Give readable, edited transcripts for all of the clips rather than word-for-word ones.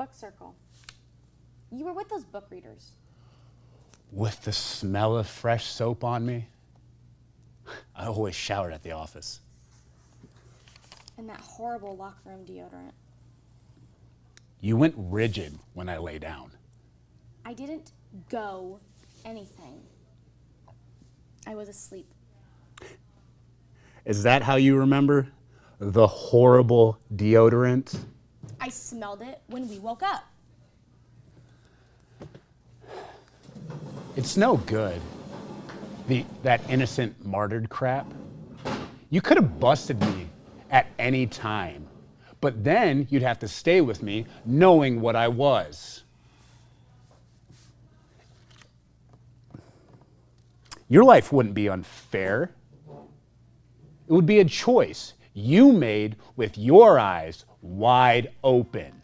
Book circle. You were with those book readers. With the smell of fresh soap on me? I always showered at the office. And that horrible locker room deodorant. You went rigid when I lay down. I didn't go anything. I was asleep. Is that how you remember the horrible deodorant? I smelled it when we woke up. It's no good. That innocent martyred crap. You could have busted me at any time, but then you'd have to stay with me knowing what I was. Your life wouldn't be unfair. It would be a choice you made with your eyes wide open.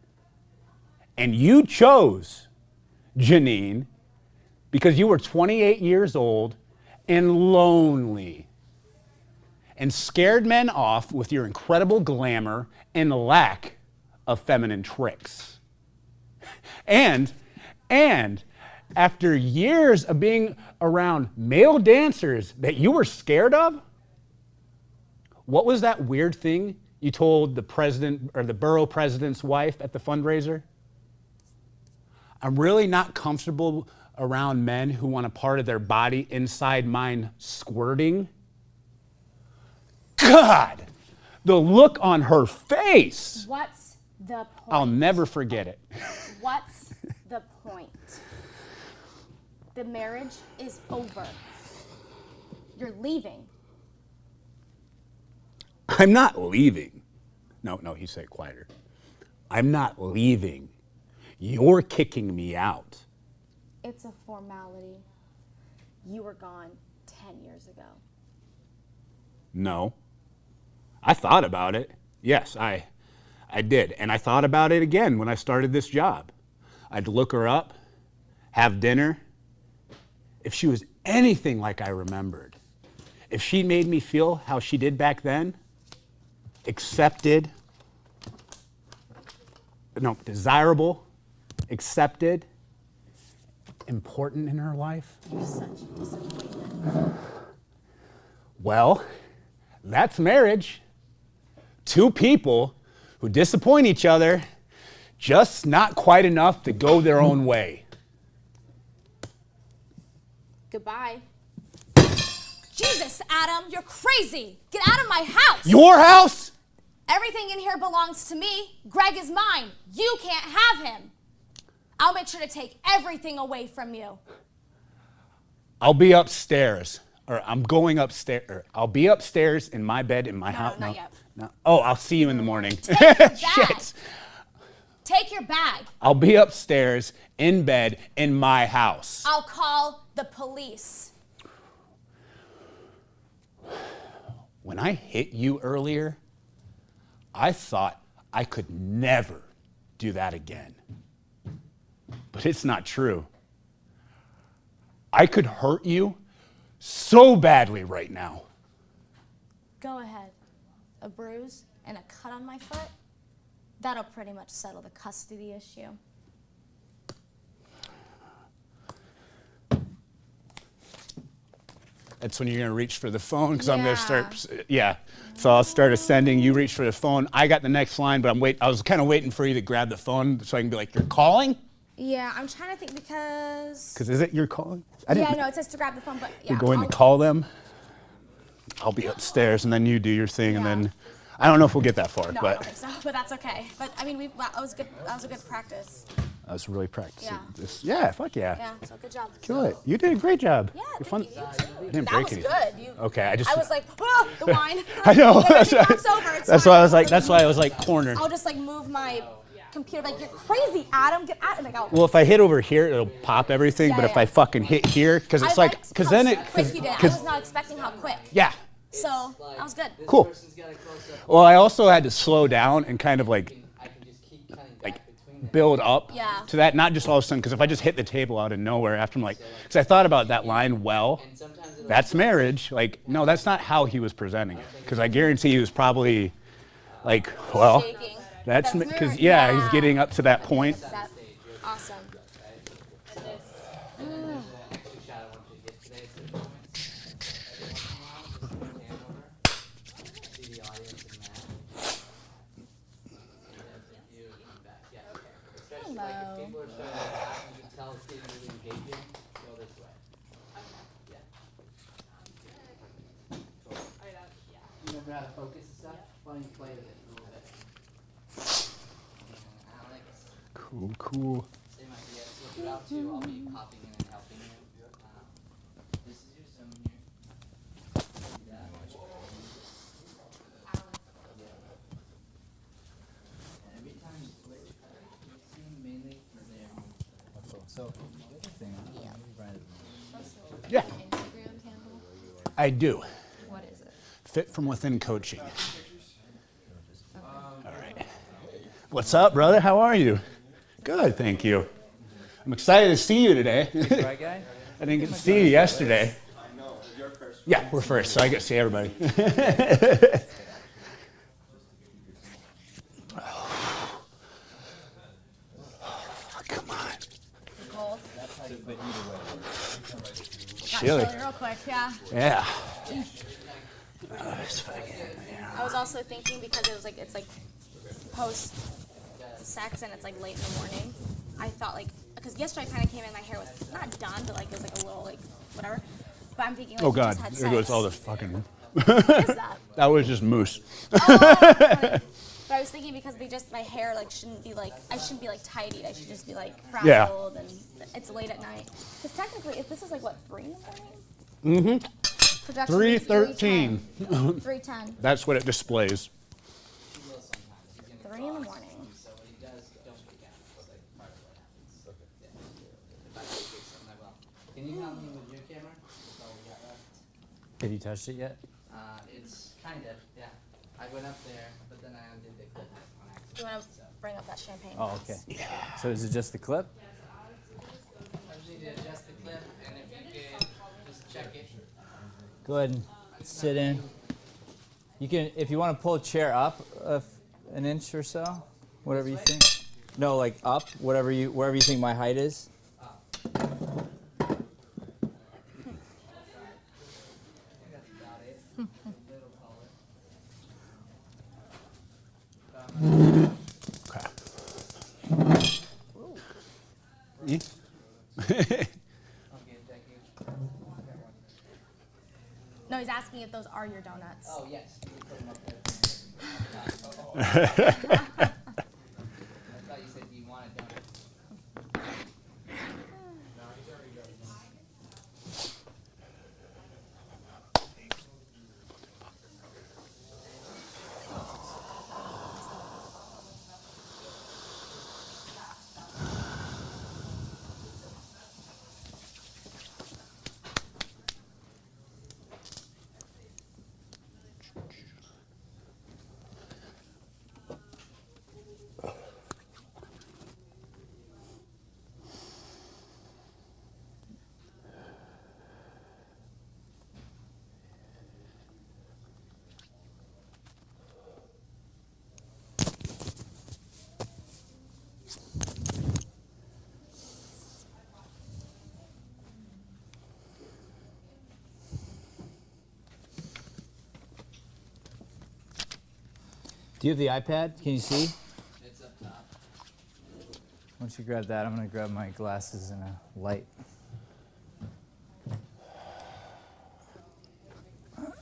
And you chose, Janine, because you were 28 years old and lonely and scared men off with your incredible glamour and lack of feminine tricks. And after years of being around male dancers that you were scared of, what was that weird thing you told the president or the borough president's wife at the fundraiser? I'm really not comfortable around men who want a part of their body inside mine squirting. God, the look on her face. What's the point? I'll never forget it. What's the point? The marriage is over. You're leaving. I'm not leaving. No, he said it quieter. I'm not leaving. You're kicking me out. It's a formality. You were gone 10 years ago. No. I thought about it. Yes, I did. And I thought about it again when I started this job. I'd look her up, have dinner. If she was anything like I remembered, if she made me feel how she did back then, accepted, no, desirable, accepted, important in her life. You're such a disappointment. Well, that's marriage. Two people who disappoint each other, just not quite enough to go their own way. Goodbye. Jesus, Adam, you're crazy. Get out of my house. Your house? Everything in here belongs to me. Greg is mine. You can't have him. I'll make sure to take everything away from you. I'll be upstairs, or I'm going upstairs. Or I'll be upstairs in my bed in my house. No, not yet. No. Oh, I'll see you in the morning. Take your bag. Shit. Take your bag. I'll be upstairs in bed in my house. I'll call the police. When I hit you earlier, I thought I could never do that again. But it's not true. I could hurt you so badly right now. Go ahead. A bruise and a cut on my foot, that'll pretty much settle the custody issue. That's when you're gonna reach for the phone, because I'm gonna start, yeah. So I'll start ascending, you reach for the phone. I got the next line, but I was kind of waiting for you to grab the phone so I can be like, you're calling? Yeah, I'm trying to think because... Because is it you're calling? Yeah, no, it says to grab the phone, but yeah. You're going to call them? I'll be upstairs, and then you do your thing, and then... I don't know if we'll get that far, No, but... I don't think so, but that's okay. But, I mean, that was good. That was a good practice. I was really practicing Yeah. this. Yeah, fuck yeah. Yeah, so good job. Kill it. You did a great job. Yeah, You're thank fun. you. I didn't That break was anything. good. Okay, I was like, oh, the wine. I know. But if it knocks over, it's That's fine. why I was like. That's why I was like cornered. I'll just like move my computer. Like, you're crazy, Adam. Get out. And like, Well, if I hit over here, it'll pop everything. Yeah, but if yeah. I fucking hit here, because it's like, because then it, quick you did. I was not expecting how quick. Yeah. So that was good. Cool. Well, I also had to slow down and kind of like build up to that, not just all of a sudden, because if I just hit the table out of nowhere after I'm like, because I thought about that line, well, that's marriage. Like, no, that's not how he was presenting it. Because I guarantee he was probably like, well, That's That's because more- yeah, he's yeah. getting up to that point. That, awesome. Remember how to focus and stuff? Why don't you play with it a little bit? Cool, cool. Same idea. So throughout too, I'll be popping in and helping you. This is your zone here. Yeah. And every time you switch, you seem mainly for their movement. So, thing, Yeah, Instagram handle? I do. What is it? Fit from Within Coaching. All right. What's up, brother? How are you? Good, thank you. I'm excited to see you today. right guy? I didn't get to see you yesterday. Yeah, we're first, so I get to see everybody. Come on. Cold. Chilly. Real quick, yeah. Yeah. I was also thinking because it's like post sex and it's like late in the morning. I thought like because yesterday I kind of came in, my hair was not done, but like it was like a little like whatever. But I'm thinking like Oh we God, just had there sex. goes all the fucking. What is that? That was just moose. Oh, that's funny. But I was thinking because my hair like shouldn't be like I shouldn't be like tidied. I should just be like Yeah. frazzled and it's late at night. Because technically, if this is like what 3 in the morning. Mm-hmm. Projection 3:13. 3:10. That's what it displays. 3 in the morning. So what he does, don't freak out. It's like part of what happens. Yeah. If I can fix something, I will. Can you help me with your camera? That's all we got left. Have you touched it yet? It's kind of, yeah. I went up there, but then I undid the clip on accident. Do you want to bring up that champagne? Oh, okay. So is it just the clip? I just need to adjust the clip, and if you could just check it. Go ahead and sit in. You can, if you want to pull a chair up an inch or so, whatever you think. No, like up, wherever you think my height is. No, he's asking if those are your donuts. Oh, yes. You can put them up there. I thought you said you wanted donuts. Do you have the iPad? Can you see? It's up top. Once you grab that, I'm going to grab my glasses and a light. Up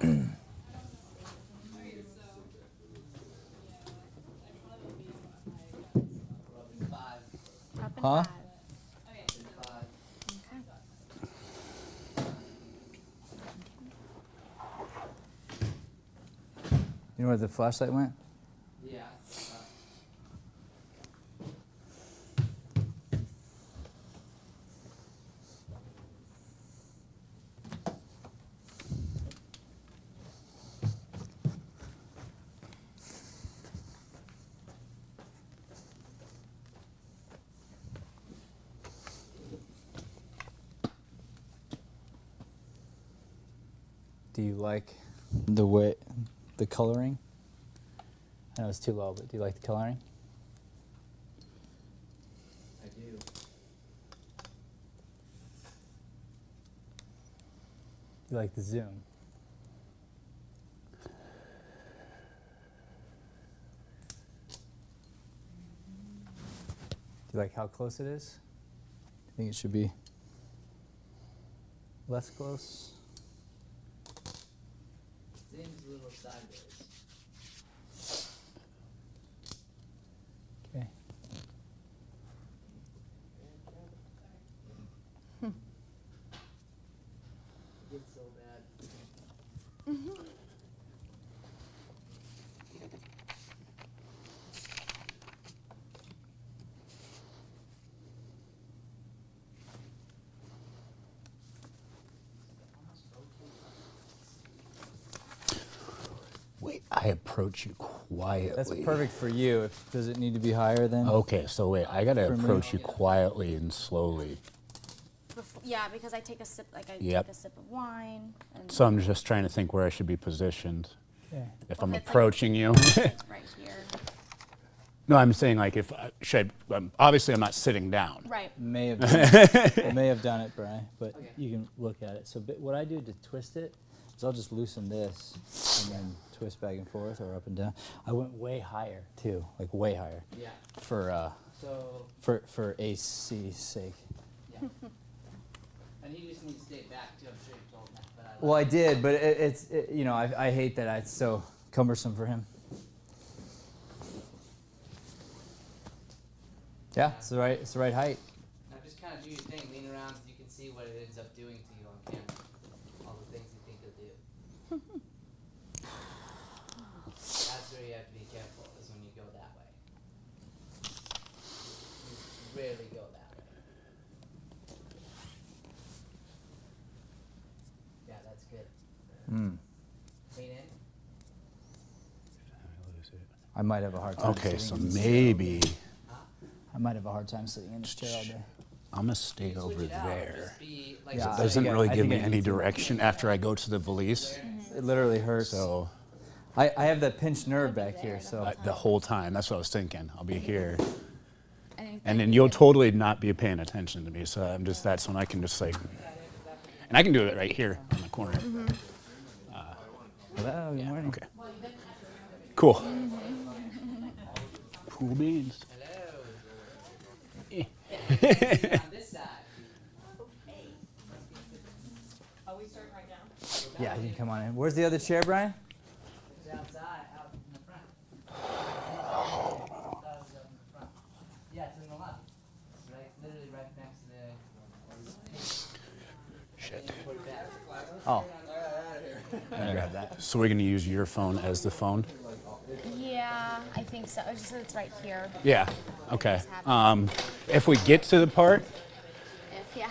in Huh? 5. You know where the flashlight went? Yeah. Do you like the way, the coloring? I know it's too low, but do you like the coloring? I do. Do you like the zoom? Do you like how close it is? Do you think it should be less close? Seems a little sideways. Okay. It gets so bad. Wait, I approach you quietly. That's perfect for you. Does it need to be higher then? Okay, so wait, I gotta For me? approach you quietly and slowly. Yeah, because I take a sip, like I Yep. take a sip of wine. And So I'm just trying to think where I should be positioned. Okay. If I'm Okay, it's like- approaching you. it's right here. No, I'm saying like if I should. Obviously, I'm not sitting down. Right. May have done it. I may have done it, Brian, but Okay. you can look at it. So what I do to twist it is I'll just loosen this and then twist back and forth or up and down. I went way higher too, like way higher Yeah. for So, for AC's sake. yeah. And you just need to stay back too. I'm sure you told that, but I. Well, I did, but it's you know I hate that it's so cumbersome for him. Yeah, it's the right height. Now just kind of do your thing. Lean around so you can see what it ends up doing to you on camera. All the things you think you'll do. That's where you have to be careful, is when you go that way. You rarely go that way. Yeah, that's good. Mm. Lean in. I might have a hard time. Okay, so sitting in this- maybe I might have a hard time sitting in this chair all day. I'm gonna stay Switch over it out, there. just be like Yeah, It I doesn't think really I give think me I any need to. direction after I go to the police. It literally hurts. So I have that pinched nerve back here, so the whole time, that's what I was thinking. I'll be here, And and then you'll totally not be paying attention to me. So I'm just that's when I can just like, and I can do it right here in the corner. hello, good morning. Okay. Cool. Cool beans. hello. On this side. Are we starting right now? Yeah, you can come on in. Where's the other chair, Brian? It's outside, out in the front. Yeah, it's in the left. It's right, literally right next to the. Shit. Put it back. Oh, Grab that. So we're gonna use your phone as the phone. Yeah, I think so. It's just that it's right here. Yeah. Okay. If we get to the part, If yeah.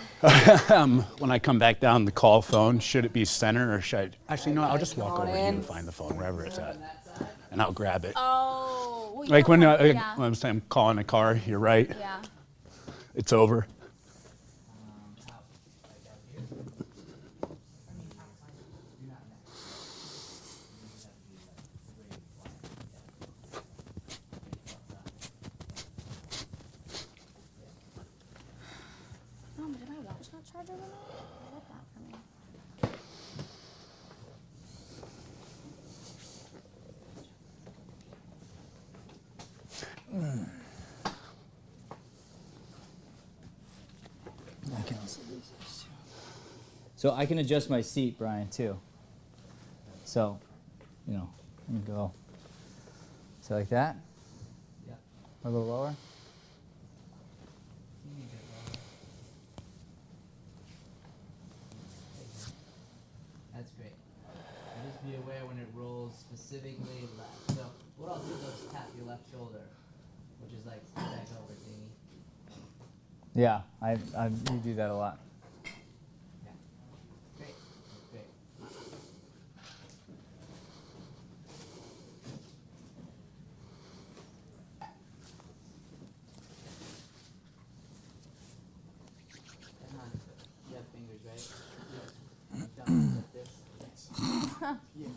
when I come back down the call phone, should it be center or should I? Actually, no. I'll just walk over here and find the phone wherever it's at, and I'll grab it. Oh. Well, you Like know when, what? Yeah. when I'm saying I'm calling a car, you're right. Yeah. It's over. Oh, did my watch not charge overnight? I love that for me. I can also do this too. So I can adjust my seat, Brian, too. So, you know, you can go. So like that? Yeah. A little lower? That's great. And just be aware when it rolls specifically left. So what I'll do is tap your left shoulder, which is like back over thingy. Yeah, you do that a lot. Yeah. Great. Great. Come on. You have fingers, right? Yes. Don't like this. Yeah.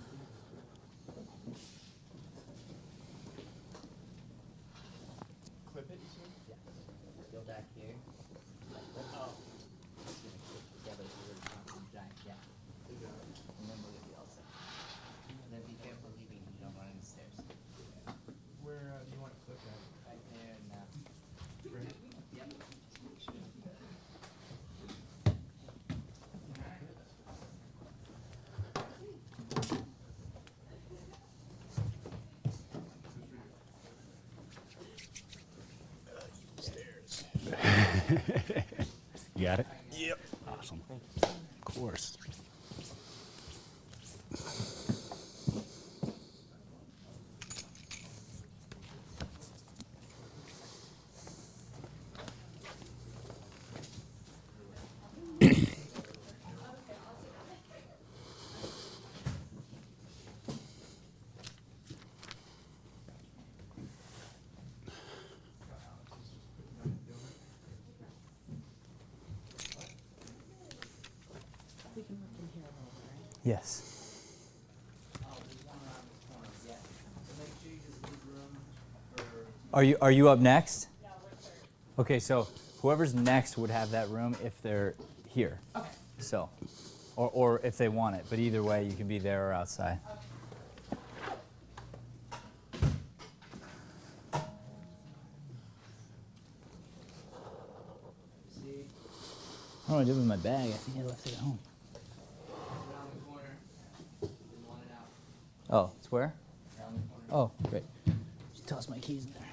back here. Oh. Just gonna click together so there's not one giant gap. And then we're gonna be all set. And then be careful leaving so you don't run in the stairs. Where do you want to click at? Right there and Yep. You got it? Yep. Awesome. Of course. Yes. Are you up next? No, we're third. Okay, so whoever's next would have that room if they're here. Okay. So, or if they want it, but either way, you can be there or outside. What do I do with my bag? I think I left it at home. Around the corner. And one and out. Oh, it's where? Around the corner. Oh, great. Just toss my keys in there.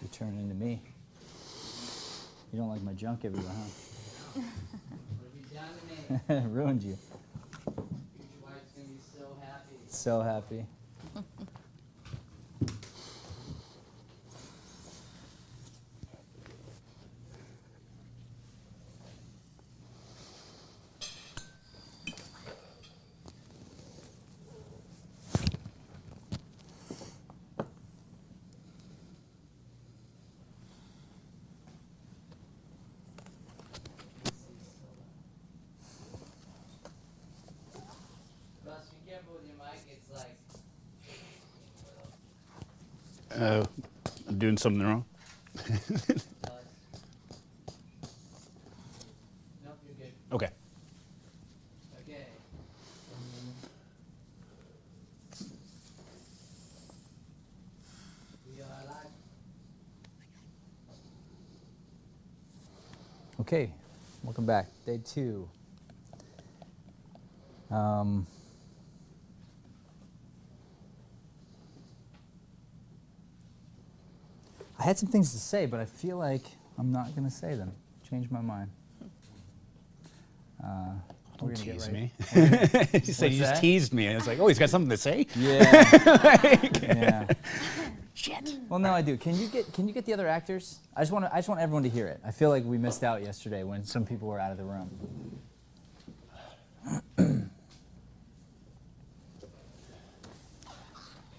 You're turning into me. You don't like my junk everywhere, huh? What have you done to me? Ruined you. Future wife's gonna be so happy. So happy. Russ, be careful with your mic. It's like I'm doing something wrong. Nope, you're good. Okay. Okay. We are live. Okay, welcome back. Day 2. I had some things to say, but I feel like I'm not going to say them. Changed my mind. We're Don't gonna get tease right- me. You said you just that? teased me. I was like, oh, he's got something to say? Yeah. Yeah. Shit. Well, no, I do. Can you get the other actors? I just want everyone to hear it. I feel like we missed out yesterday when some people were out of the room.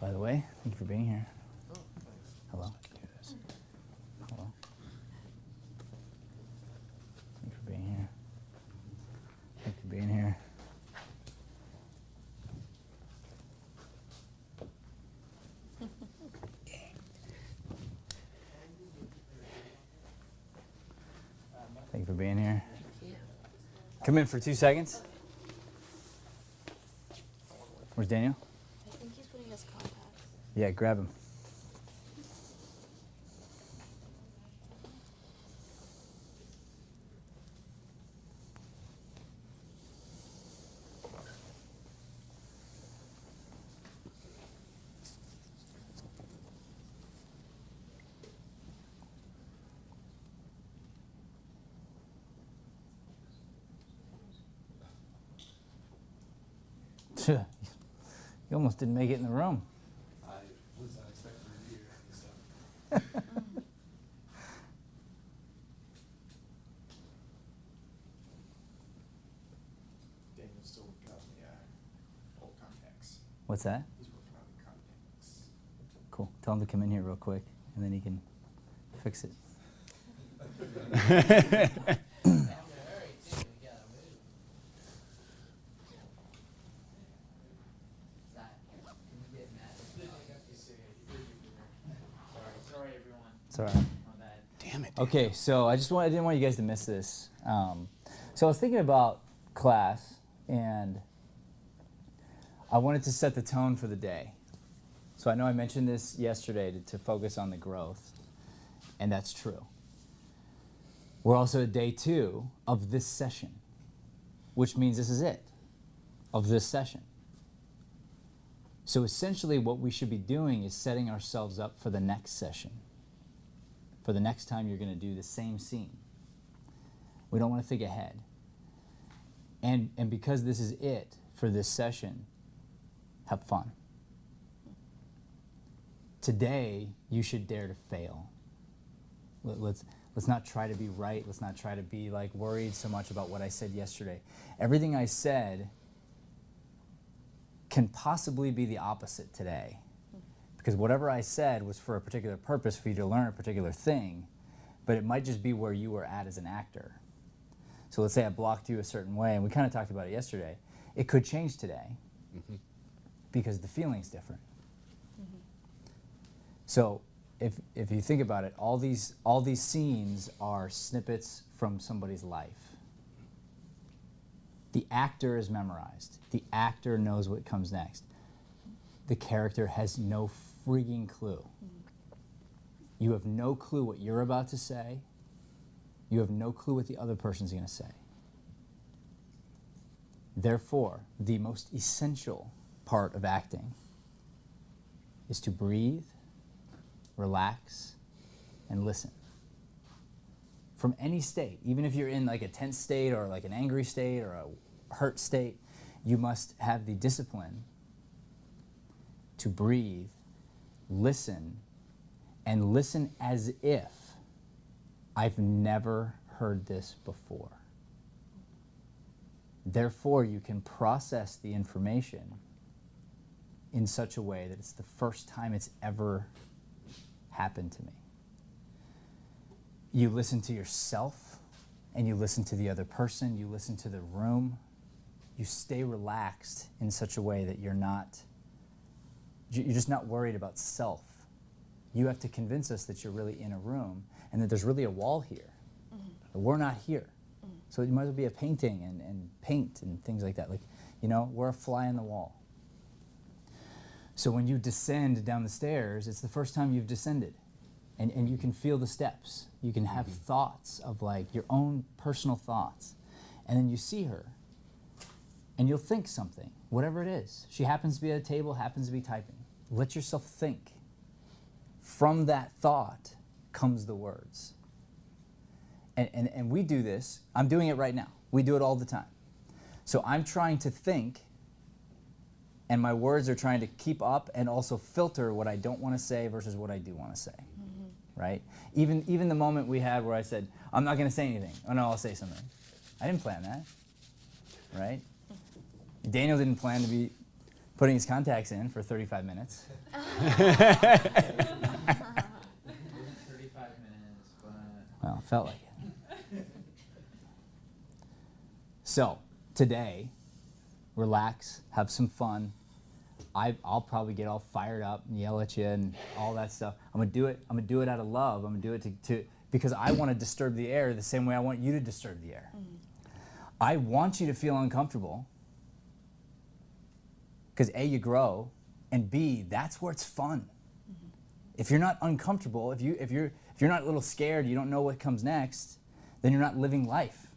By the way, thank you for being here. Hello. Hello. Thank you for being here. Thank you for being here. Thank you for being here. Come in for 2 seconds. Where's Daniel? I think he's putting his contacts. Yeah, grab him. You almost didn't make it in the room. I was unexpected to be here, so. Daniel's still working on the old contacts. What's that? He's working on the contacts. Cool. Tell him to come in here real quick, and then he can fix it. Sorry, everyone. It's all right. My bad. Damn it. Okay, so I didn't want you guys to miss this. So I was thinking about class, and I wanted to set the tone for the day. So I know I mentioned this yesterday to focus on the growth, and that's true. We're also at day 2 of this session, which means this is it, of this session. So essentially what we should be doing is setting ourselves up for the next session, for the next time you're going to do the same scene. We don't want to think ahead. And because this is it for this session, have fun. Today, you should dare to fail. Let's not try to be right. Let's not try to be like worried so much about what I said yesterday. Everything I said can possibly be the opposite today. Because whatever I said was for a particular purpose, for you to learn a particular thing, but it might just be where you were at as an actor. So let's say I blocked you a certain way, and we kind of talked about it yesterday. It could change today because the feeling's different. So if you think about it, all these scenes are snippets from somebody's life. The actor is memorized. The actor knows what comes next. The character has no freaking clue. You have no clue what you're about to say. You have no clue what the other person's going to say. Therefore, the most essential part of acting is to breathe, relax, and listen. From any state, even if you're in like a tense state or like an angry state or a hurt state, you must have the discipline to breathe, listen, and listen as if I've never heard this before. Therefore, you can process the information in such a way that it's the first time it's ever happened to me. You listen to yourself, and you listen to the other person, you listen to the room. You stay relaxed in such a way that you're just not worried about self. You have to convince us that you're really in a room and that there's really a wall here. But we're not here. So it might as well be a painting and paint and things like that. Like, you know, we're a fly on the wall. So when you descend down the stairs, it's the first time you've descended. And you can feel the steps. You can have thoughts of like your own personal thoughts. And then you see her. And you'll think something, whatever it is. She happens to be at a table, happens to be typing. Let yourself think. From that thought comes the words. And we do this. I'm doing it right now. We do it all the time. So I'm trying to think, and my words are trying to keep up and also filter what I don't want to say versus what I do want to say. Right? Even the moment we had where I said, I'm not going to say anything. Oh no, I'll say something. I didn't plan that. Right? Daniel didn't plan to be putting his contacts in for 35 minutes. 35 minutes, but... Well, it felt like it. So, today, relax, have some fun. I'll probably get all fired up and yell at you and all that stuff. I'm gonna do it out of love. I'm gonna do it because I want to disturb the air the same way I want you to disturb the air. I want you to feel uncomfortable. Because A, you grow, and B, that's where it's fun. If you're not uncomfortable, if you're not a little scared, you don't know what comes next, then you're not living life.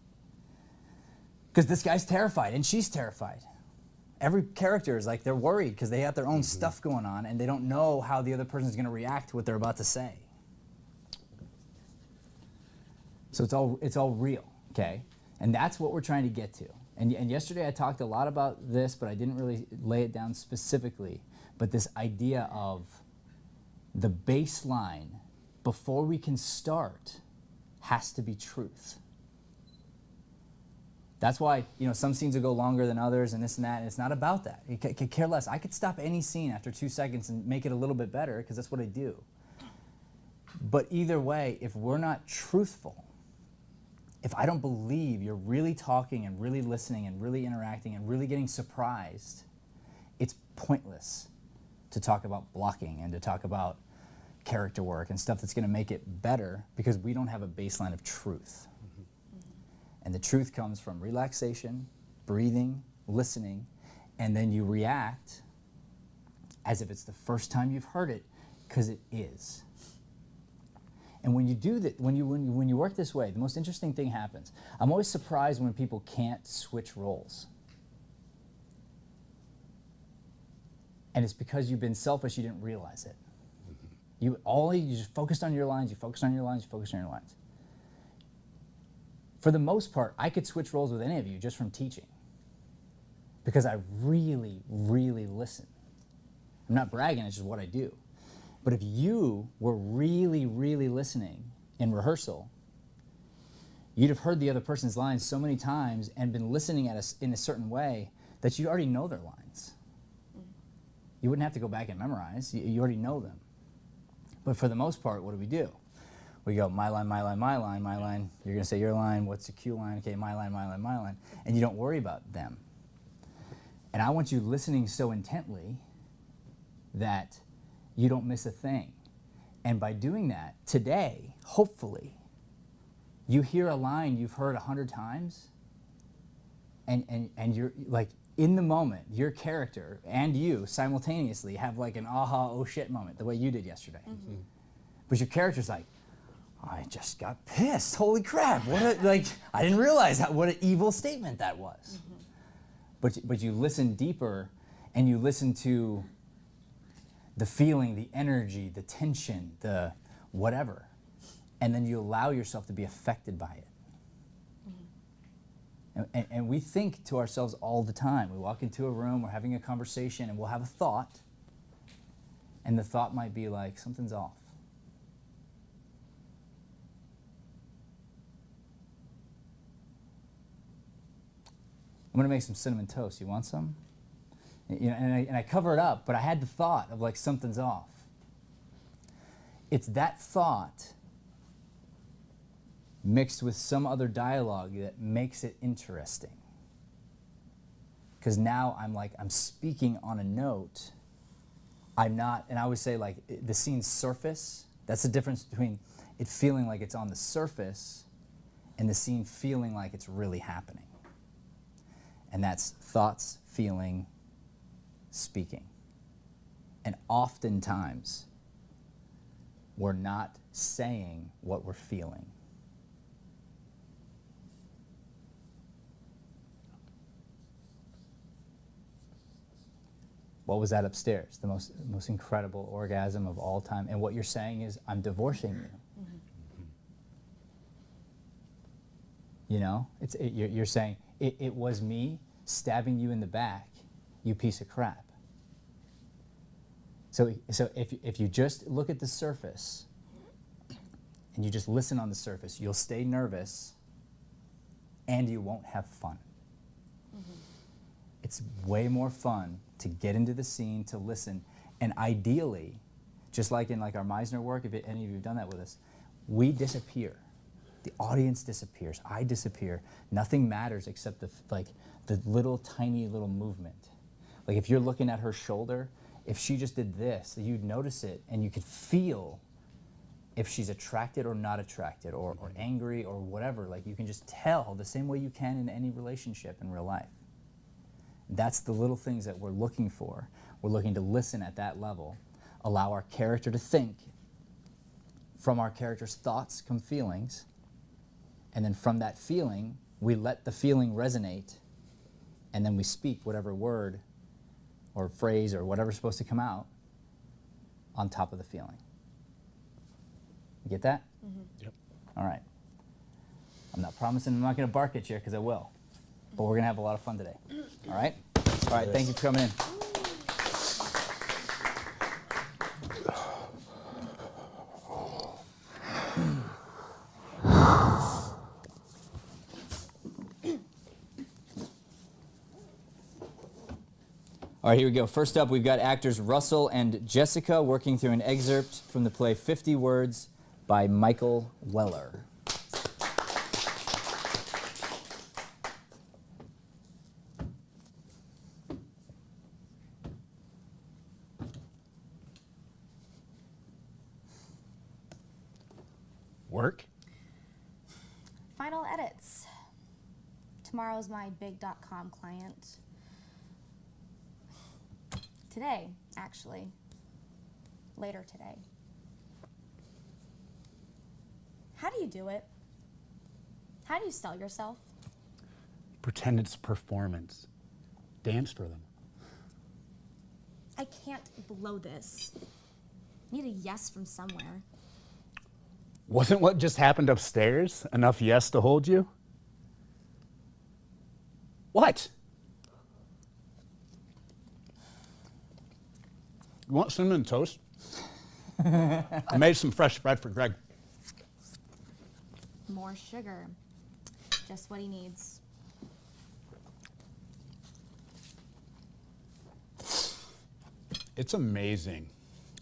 Because this guy's terrified and she's terrified. Every character is like they're worried because they have their own stuff going on and they don't know how the other person's going to react to what they're about to say. So it's all real, okay? And that's what we're trying to get to. And yesterday I talked a lot about this, but I didn't really lay it down specifically. But this idea of the baseline before we can start has to be truth. That's why, you know, some scenes will go longer than others and this and that, and it's not about that. You could care less. I could stop any scene after 2 seconds and make it a little bit better because that's what I do. But either way, if we're not truthful, if I don't believe you're really talking and really listening and really interacting and really getting surprised, it's pointless to talk about blocking and to talk about character work and stuff that's going to make it better, because we don't have a baseline of truth. And the truth comes from relaxation, breathing, listening, and then you react as if it's the first time you've heard it, because it is. And when you do that, when you work this way, the most interesting thing happens. I'm always surprised when people can't switch roles. And it's because you've been selfish, you didn't realize it. You just focused on your lines, you focused on your lines, you focused on your lines. For the most part, I could switch roles with any of you just from teaching, because I really, really listen. I'm not bragging, it's just what I do. But if you were really, really listening in rehearsal, you'd have heard the other person's lines so many times and been listening in a certain way that you already know their lines. You wouldn't have to go back and memorize, you already know them. But for the most part, what do? We go, my line, my line, my line, my line. You're going to say your line, what's the cue line? Okay, my line, my line, my line. And you don't worry about them. And I want you listening so intently that you don't miss a thing. And by doing that, today, hopefully, you hear a line you've heard 100 times, and you're like, in the moment, your character and you simultaneously have like an aha, oh shit moment, the way you did yesterday. Mm-hmm. But your character's like, I just got pissed. Holy crap! I didn't realize what an evil statement that was. Mm-hmm. But you listen deeper, and you listen to the feeling, the energy, the tension, the whatever, and then you allow yourself to be affected by it. Mm-hmm. And we think to ourselves all the time. We walk into a room, we're having a conversation, and we'll have a thought, and the thought might be like, something's off. I'm going to make some cinnamon toast. You want some? You know, and I cover it up, but I had the thought of like, something's off. It's that thought mixed with some other dialogue that makes it interesting. Because now I'm speaking on a note. I'm not, and I always say like, the scene's surface. That's the difference between it feeling like it's on the surface and the scene feeling like it's really happening. And that's thoughts, feeling, speaking. And oftentimes, we're not saying what we're feeling. What was that upstairs? The most incredible orgasm of all time. And what you're saying is, I'm divorcing you. Mm-hmm. You know, you're saying, it was me stabbing you in the back, you piece of crap. So if you just look at the surface and you just listen on the surface, you'll stay nervous and you won't have fun. Mm-hmm. It's way more fun to get into the scene, to listen, and ideally, just like in like our Meisner work, if any of you have done that with us, we disappear. The audience disappears. I disappear. Nothing matters except the little tiny little movement. Like if you're looking at her shoulder, if she just did this, you'd notice it, and you could feel if she's attracted or not attracted, or angry or whatever. Like you can just tell the same way you can in any relationship in real life. That's the little things that we're looking for. We're looking to listen at that level, allow our character to think. From our character's thoughts come feelings. And then from that feeling, we let the feeling resonate, and then we speak whatever word or phrase or whatever's supposed to come out on top of the feeling. You get that? Mm-hmm. Yep. All right. I'm not promising I'm not going to bark at you, because I will. But we're going to have a lot of fun today. All right? All right, thank you for coming in. All right, here we go. First up, we've got actors Russell and Jessica working through an excerpt from the play 50 Words by Michael Weller. Work? Final edits. Tomorrow's my big.com client. Today, actually. Later today. How do you do it? How do you sell yourself? Pretend it's a performance. Dance for them. I can't blow this. Need a yes from somewhere. Wasn't what just happened upstairs enough yes to hold you? What? You want cinnamon toast? I made some fresh bread for Greg. More sugar. Just what he needs. It's amazing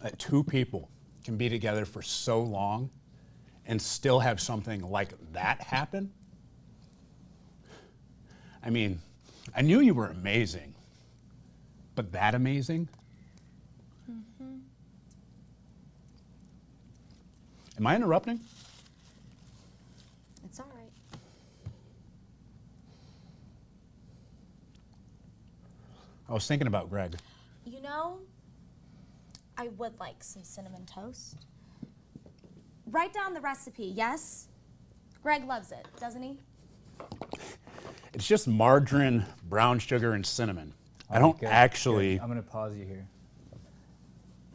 that two people can be together for so long and still have something like that happen. I mean, I knew you were amazing, but that amazing? Am I interrupting? It's all right. I was thinking about Greg. You know, I would like some cinnamon toast. Write down the recipe, yes? Greg loves it, doesn't he? It's just margarine, brown sugar, and cinnamon. I don't Good, actually. good. I'm gonna pause you here.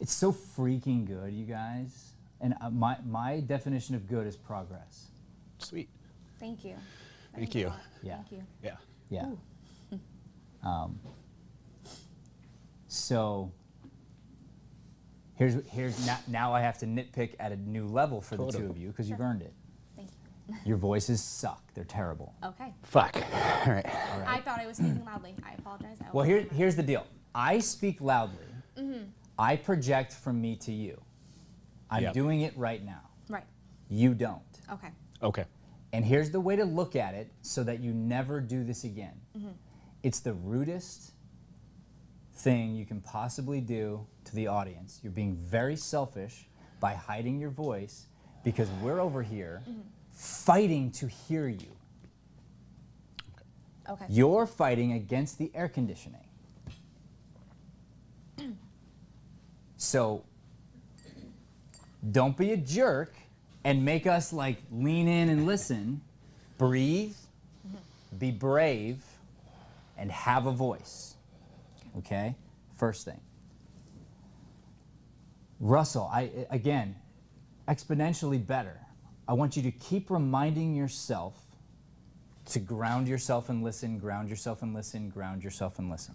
It's so freaking good, you guys. And my definition of good is progress. Sweet. Thank you. That Thank means a you. lot. Yeah. Thank you. Yeah. Yeah. Ooh. So here's now I have to nitpick at a new level for the two of you because you've earned it. Thank you. Your voices suck. They're terrible. Okay. Fuck. All right. I thought I was speaking loudly. I apologize. I Well, will. here's the deal. I speak loudly. I project from me to you. I'm Yep. doing it right now. Right. You don't. Okay. Okay. And here's the way to look at it so that you never do this again. It's the rudest thing you can possibly do to the audience. You're being very selfish by hiding your voice because we're over here fighting to hear you. Okay. You're fighting against the air conditioning. So don't be a jerk and make us like lean in and listen. Breathe, be brave, and have a voice. Okay? First thing. Russell, again, exponentially better. I want you to keep reminding yourself to ground yourself and listen, ground yourself and listen, ground yourself and listen.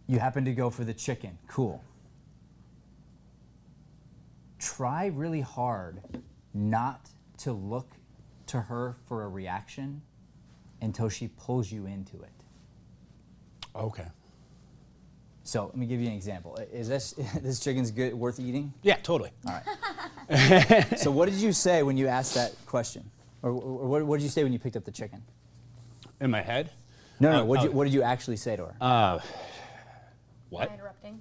You happen to go for the chicken. Cool. Try really hard not to look to her for a reaction until she pulls you into it. Okay. So let me give you an example. Is this chicken's good, worth eating? Yeah, totally. All right. So what did you say when you asked that question? Or what did you say when you picked up the chicken? In my head? No, what did you actually say to her? Am What? I interrupting?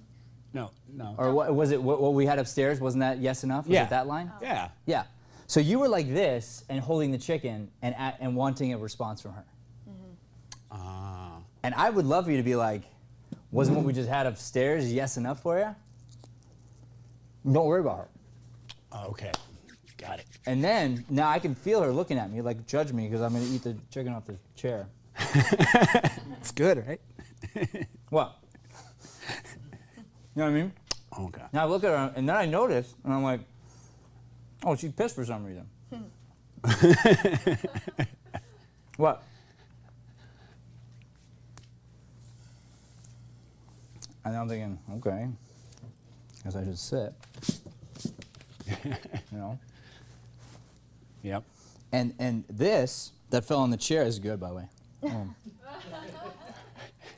No, no. Or what was it? What we had upstairs? Wasn't that yes enough? Was Yeah. it that line? Yeah. Yeah. So you were like this and holding the chicken and wanting a response from her. And I would love for you to be like, wasn't what we just had upstairs yes enough for you? Don't worry about her. Okay. Got it. And then now I can feel her looking at me like judge me because I'm going to eat the chicken off the chair. It's good, right? What? You know what I mean? Okay. Now I look at her and then I notice and I'm like, oh, she's pissed for some reason. What? And I'm thinking, okay, guess I should sit. You know? Yep. And this that fell on the chair is good, by the way.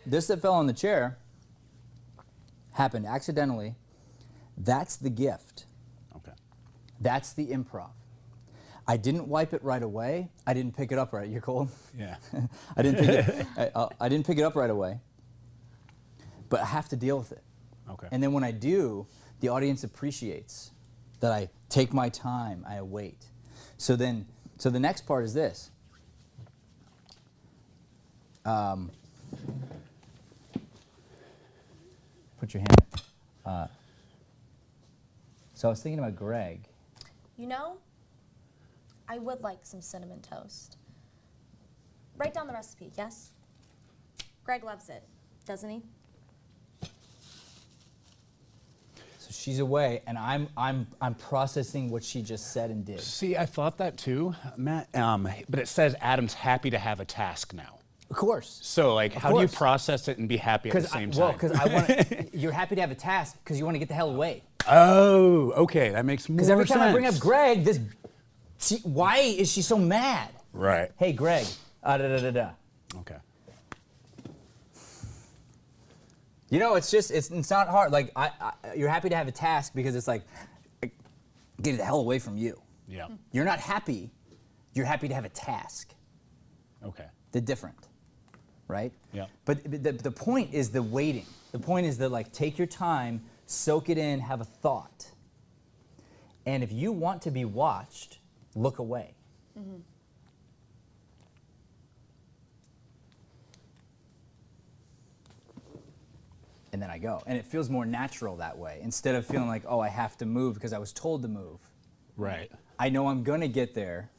This that fell on the chair happened accidentally. That's the gift. Okay. That's the improv. I didn't wipe it right away. I didn't pick it up right. You're cold? Yeah. I didn't pick it up right away. But I have to deal with it. Okay. And then when I do, the audience appreciates that I take my time, I wait. So the next part is this. Put your hand up. So I was thinking about Greg. You know, I would like some cinnamon toast. Write down the recipe, yes? Greg loves it, doesn't he? So she's away, and I'm processing what she just said and did. See, I thought that too, Matt. But it says Adam's happy to have a task now. Of course. So, like, how do you course. process it and be happy at the same time? Well, because I want you're happy to have a task because you want to get the hell away. Oh, okay, that makes more sense. Because every time I bring up Greg, why is she so mad? Right. Hey, Greg. Da. Okay. You know, it's not hard. Like, you're happy to have a task because it's like, get the hell away from you. Yeah. You're not happy. You're happy to have a task. Okay. They're different, right? Yeah. But the point is the waiting. The point is that, like, take your time, soak it in, have a thought. And if you want to be watched, look away. Mm-hmm. And then I go. And it feels more natural that way. Instead of feeling like, oh, I have to move because I was told to move. Right. I know I'm going to get there,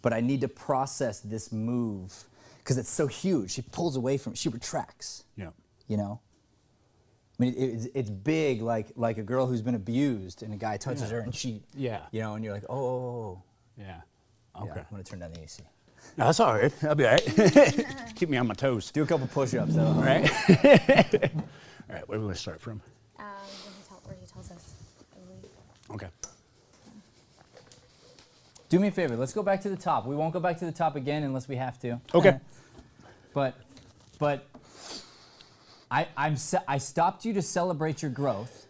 but I need to process this move because it's so huge. She pulls away from it. She retracts. Yeah. You know? I mean, it's big, like a girl who's been abused and a guy touches her and she, Yeah. you know, and you're like, oh. Yeah. Yeah, Okay. I'm going to turn down the AC. No, that's all right. I'll be all right. Keep me on my toes. Do a couple push-ups. That'll All help. right. All right, where do we start from? Where he tells us, I believe. Okay. Do me a favor. Let's go back to the top. We won't go back to the top again unless we have to. Okay. But I stopped you to celebrate your growth,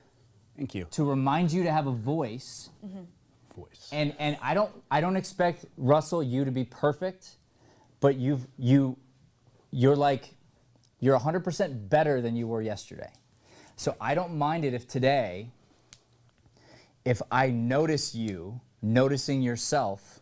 Thank you. to remind you to have a voice. Voice. And I don't expect, Russell, you to be perfect, but you're 100% better than you were yesterday. So I don't mind it if today, if I notice you noticing yourself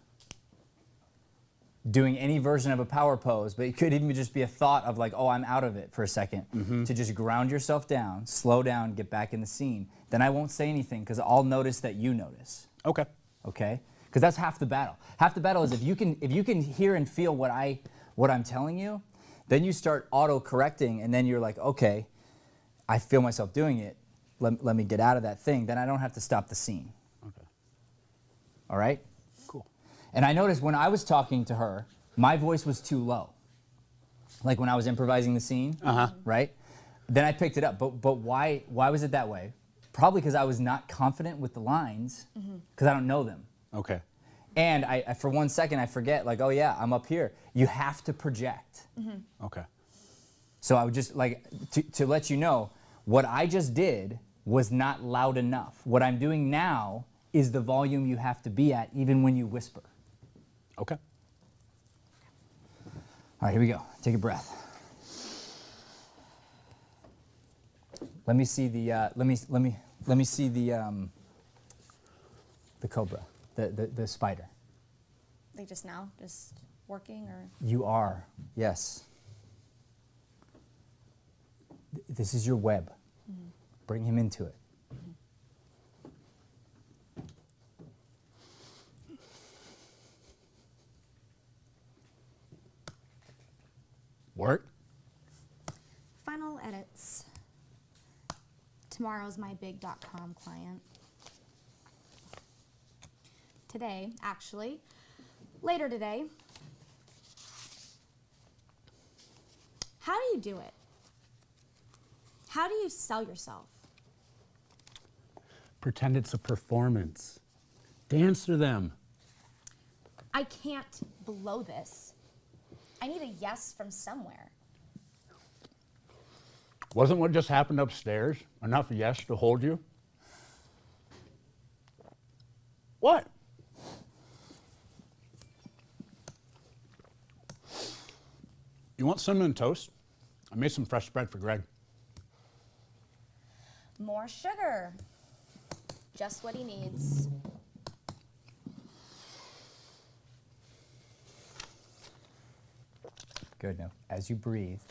doing any version of a power pose, but it could even just be a thought of like, oh, I'm out of it for a second, to just ground yourself down, slow down, get back in the scene. Then I won't say anything because I'll notice that you notice. Okay. Okay? Because that's half the battle. Half the battle is if you can hear and feel what I'm telling you, then you start auto-correcting, and then you're like, okay, I feel myself doing it. Let me get out of that thing. Then I don't have to stop the scene. Okay. All right? Cool. And I noticed when I was talking to her, my voice was too low. Like when I was improvising the scene, right? Then I picked it up. But why was it that way? Probably because I was not confident with the lines, because I don't know them. Okay. And I for 1 second, I forget, like, oh yeah, I'm up here. You have to project. Okay. So I would just, like, to let you know, what I just did was not loud enough. What I'm doing now is the volume you have to be at, even when you whisper. Okay. All right, here we go. Take a breath. Let me see the let me see the cobra, the spider. Like just now, just working or? You are, yes. This is your web. Bring him into it. Work? Final edits. Tomorrow's my big.com client. Today, actually. Later today. How do you do it? How do you sell yourself? Pretend it's a performance. Dance to them. I can't blow this. I need a yes from somewhere. Wasn't what just happened upstairs enough yes to hold you? What? You want cinnamon toast? I made some fresh bread for Greg. More sugar. Just what he needs. Good. Now, as you breathe,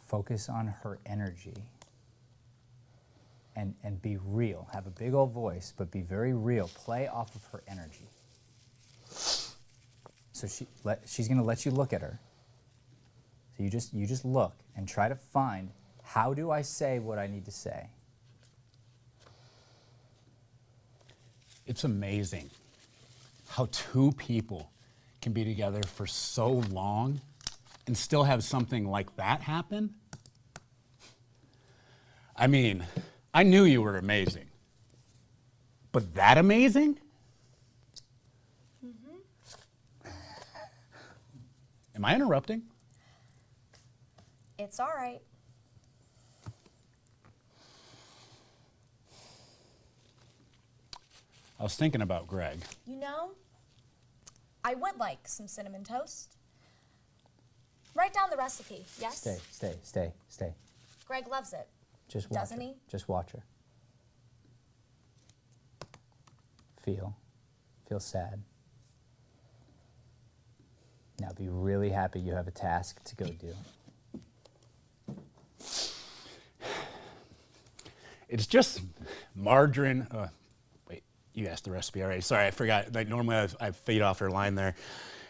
focus on her energy and be real. Have a big old voice, but be very real. Play off of her energy. So she's going to let you look at her. So you just look and try to find, how do I say what I need to say? It's amazing how two people can be together for so long and still have something like that happen. I mean, I knew you were amazing, but that amazing? Am I interrupting? It's all right. I was thinking about Greg. You know, I would like some cinnamon toast. Write down the recipe, yes? Stay. Greg loves it. Just watch Doesn't her. he? Just watch her. Feel sad. Now be really happy you have a task to go do. It's just margarine. Wait, you asked the recipe already. Sorry, I forgot. Like normally I feed off her line there.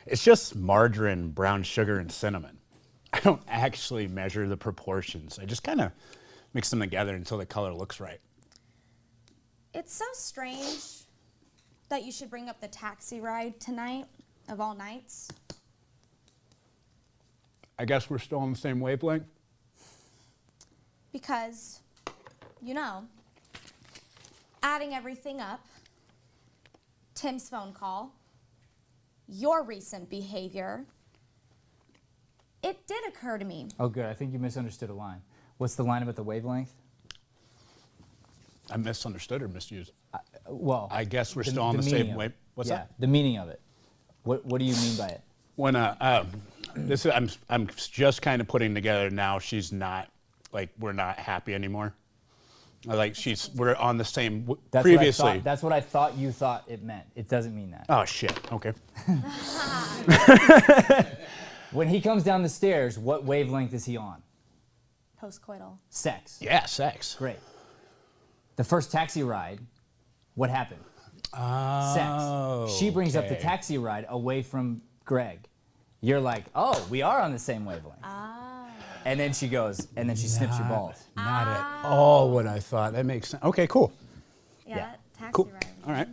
It's just margarine, brown sugar, and cinnamon. I don't actually measure the proportions. I just kind of mix them together until the color looks right. It's so strange that you should bring up the taxi ride tonight, of all nights. I guess we're still on the same wavelength. Because, you know, adding everything up, Tim's phone call, your recent behavior, it did occur to me. Oh, good. I think you misunderstood a line. What's the line about the wavelength? I misunderstood or misused. Well, I guess we're still on the same wave. What's that? The meaning of it. What do you mean by it? When I'm just kind of putting together now. She's not like we're not happy anymore. Like we're on the same. Previously, That's what I thought you thought it meant. It doesn't mean that. Oh shit. Okay. When he comes down the stairs, what wavelength is he on? Postcoital. Sex. Yeah, sex. Great. The first taxi ride, what happened? Sex. She brings up the okay. taxi ride away from Greg. You're like, oh, we are on the same wavelength. And then she goes, and then she snips your balls. Not at all what I thought. That makes sense. Okay, cool. Yeah, Yeah. taxi Cool. ride. All right.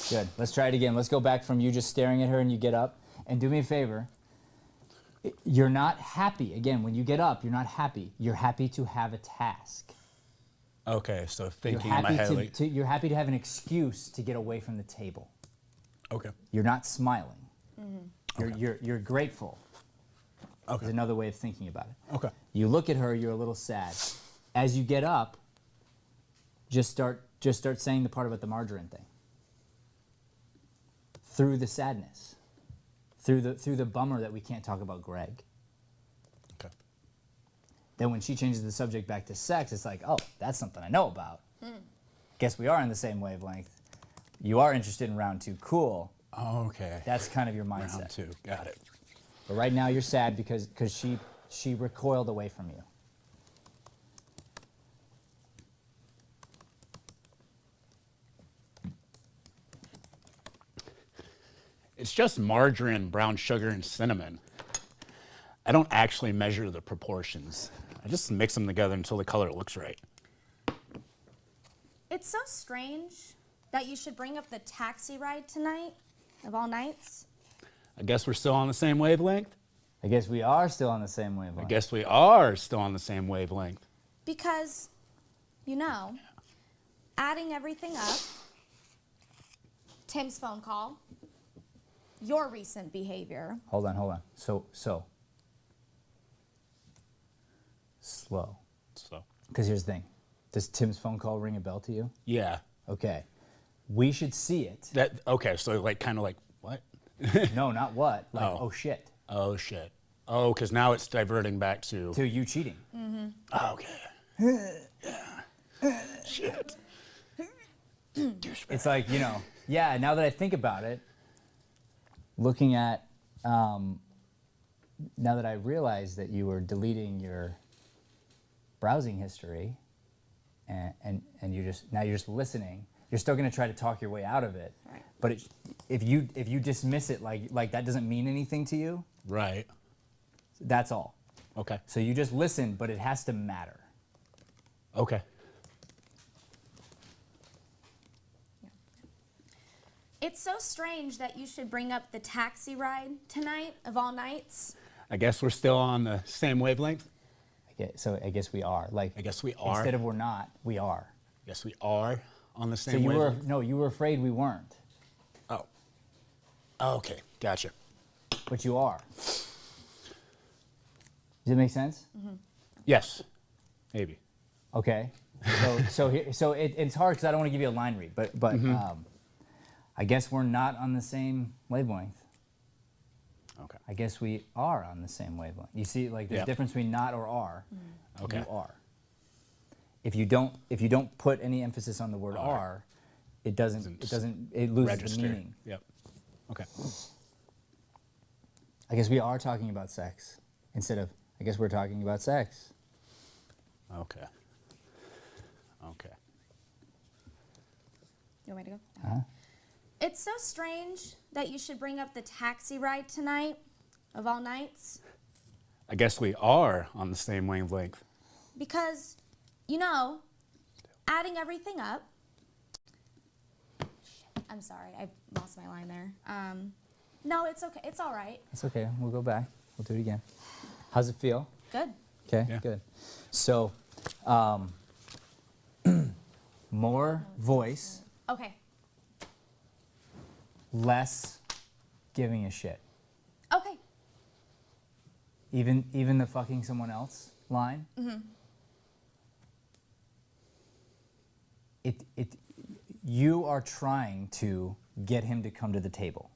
Good. Let's try it again. Let's go back from you just staring at her and you get up. And do me a favor. You're not happy. Again, when you get up, you're not happy. You're happy to have a task. Okay, so You're thinking in my head. happy you're happy to have an excuse to get away from the table. Okay. You're not smiling. You're grateful. Okay. Is another way of thinking about it. Okay. You look at her, you're a little sad. As you get up, just start saying the part about the margarine thing. Through the sadness. Through the bummer that we can't talk about Greg. Okay. Then when she changes the subject back to sex, it's like, oh, that's something I know about. Guess we are on the same wavelength. You are interested in round two. Cool. Okay. That's kind of your mindset. Round two. Got it. But right now you're sad because she recoiled away from you. It's just margarine, brown sugar, and cinnamon. I don't actually measure the proportions. I just mix them together until the color looks right. It's so strange that you should bring up the taxi ride tonight, of all nights. I guess we're still on the same wavelength. I guess we are still on the same wavelength. I guess we are still on the same wavelength. Because, you know, adding everything up, Tim's phone call, your recent behavior. Hold on. So slow. So, Because here's the thing. Does Tim's phone call ring a bell to you? yeah. Okay. We should see it. Okay, so like kind of like what? No, not what. Like, Oh. oh shit. Oh shit. Oh, because now it's diverting back to. To you cheating. Okay. Shit. It's like, yeah, now that I think about it, looking at now that I realized that you were deleting your browsing history, and you're just listening. You're still going to try to talk your way out of it. Right. But if you dismiss it like that doesn't mean anything to you, Right. that's all. Okay. So you just listen, but it has to matter. Okay. It's so strange that you should bring up the taxi ride tonight of all nights. I guess we're still on the same wavelength. So I guess we are. Like, I guess we are. Instead of we're not, we are. Yes, we are on the So same you wavelength. you were afraid we weren't, Oh. Okay. Gotcha. but you are. Does it make sense? Yes. Maybe. Okay. So it's hard because I don't want to give you a line read, but I guess we're not on the same wavelength. Okay. I guess we are on the same wavelength. You see, like there's Yeah. a difference between not or are. Okay. You are. If you don't put any emphasis on the word Are. are, it loses Register. the meaning. Yep. Okay. I guess we are talking about sex instead of I guess we're talking about sex. Okay. Okay. You want me to go? Huh? It's so strange that you should bring up the taxi ride tonight of all nights. I guess we are on the same wavelength. Because, adding everything up. Shit, I'm sorry, I lost my line there. No, it's okay. It's all right. That's okay. We'll go back. We'll do it again. How's it feel? Good. Okay, Yeah. good. So, more voice, Okay. less giving a shit. Okay. Even the fucking someone else line. You are trying to get him to come to the table.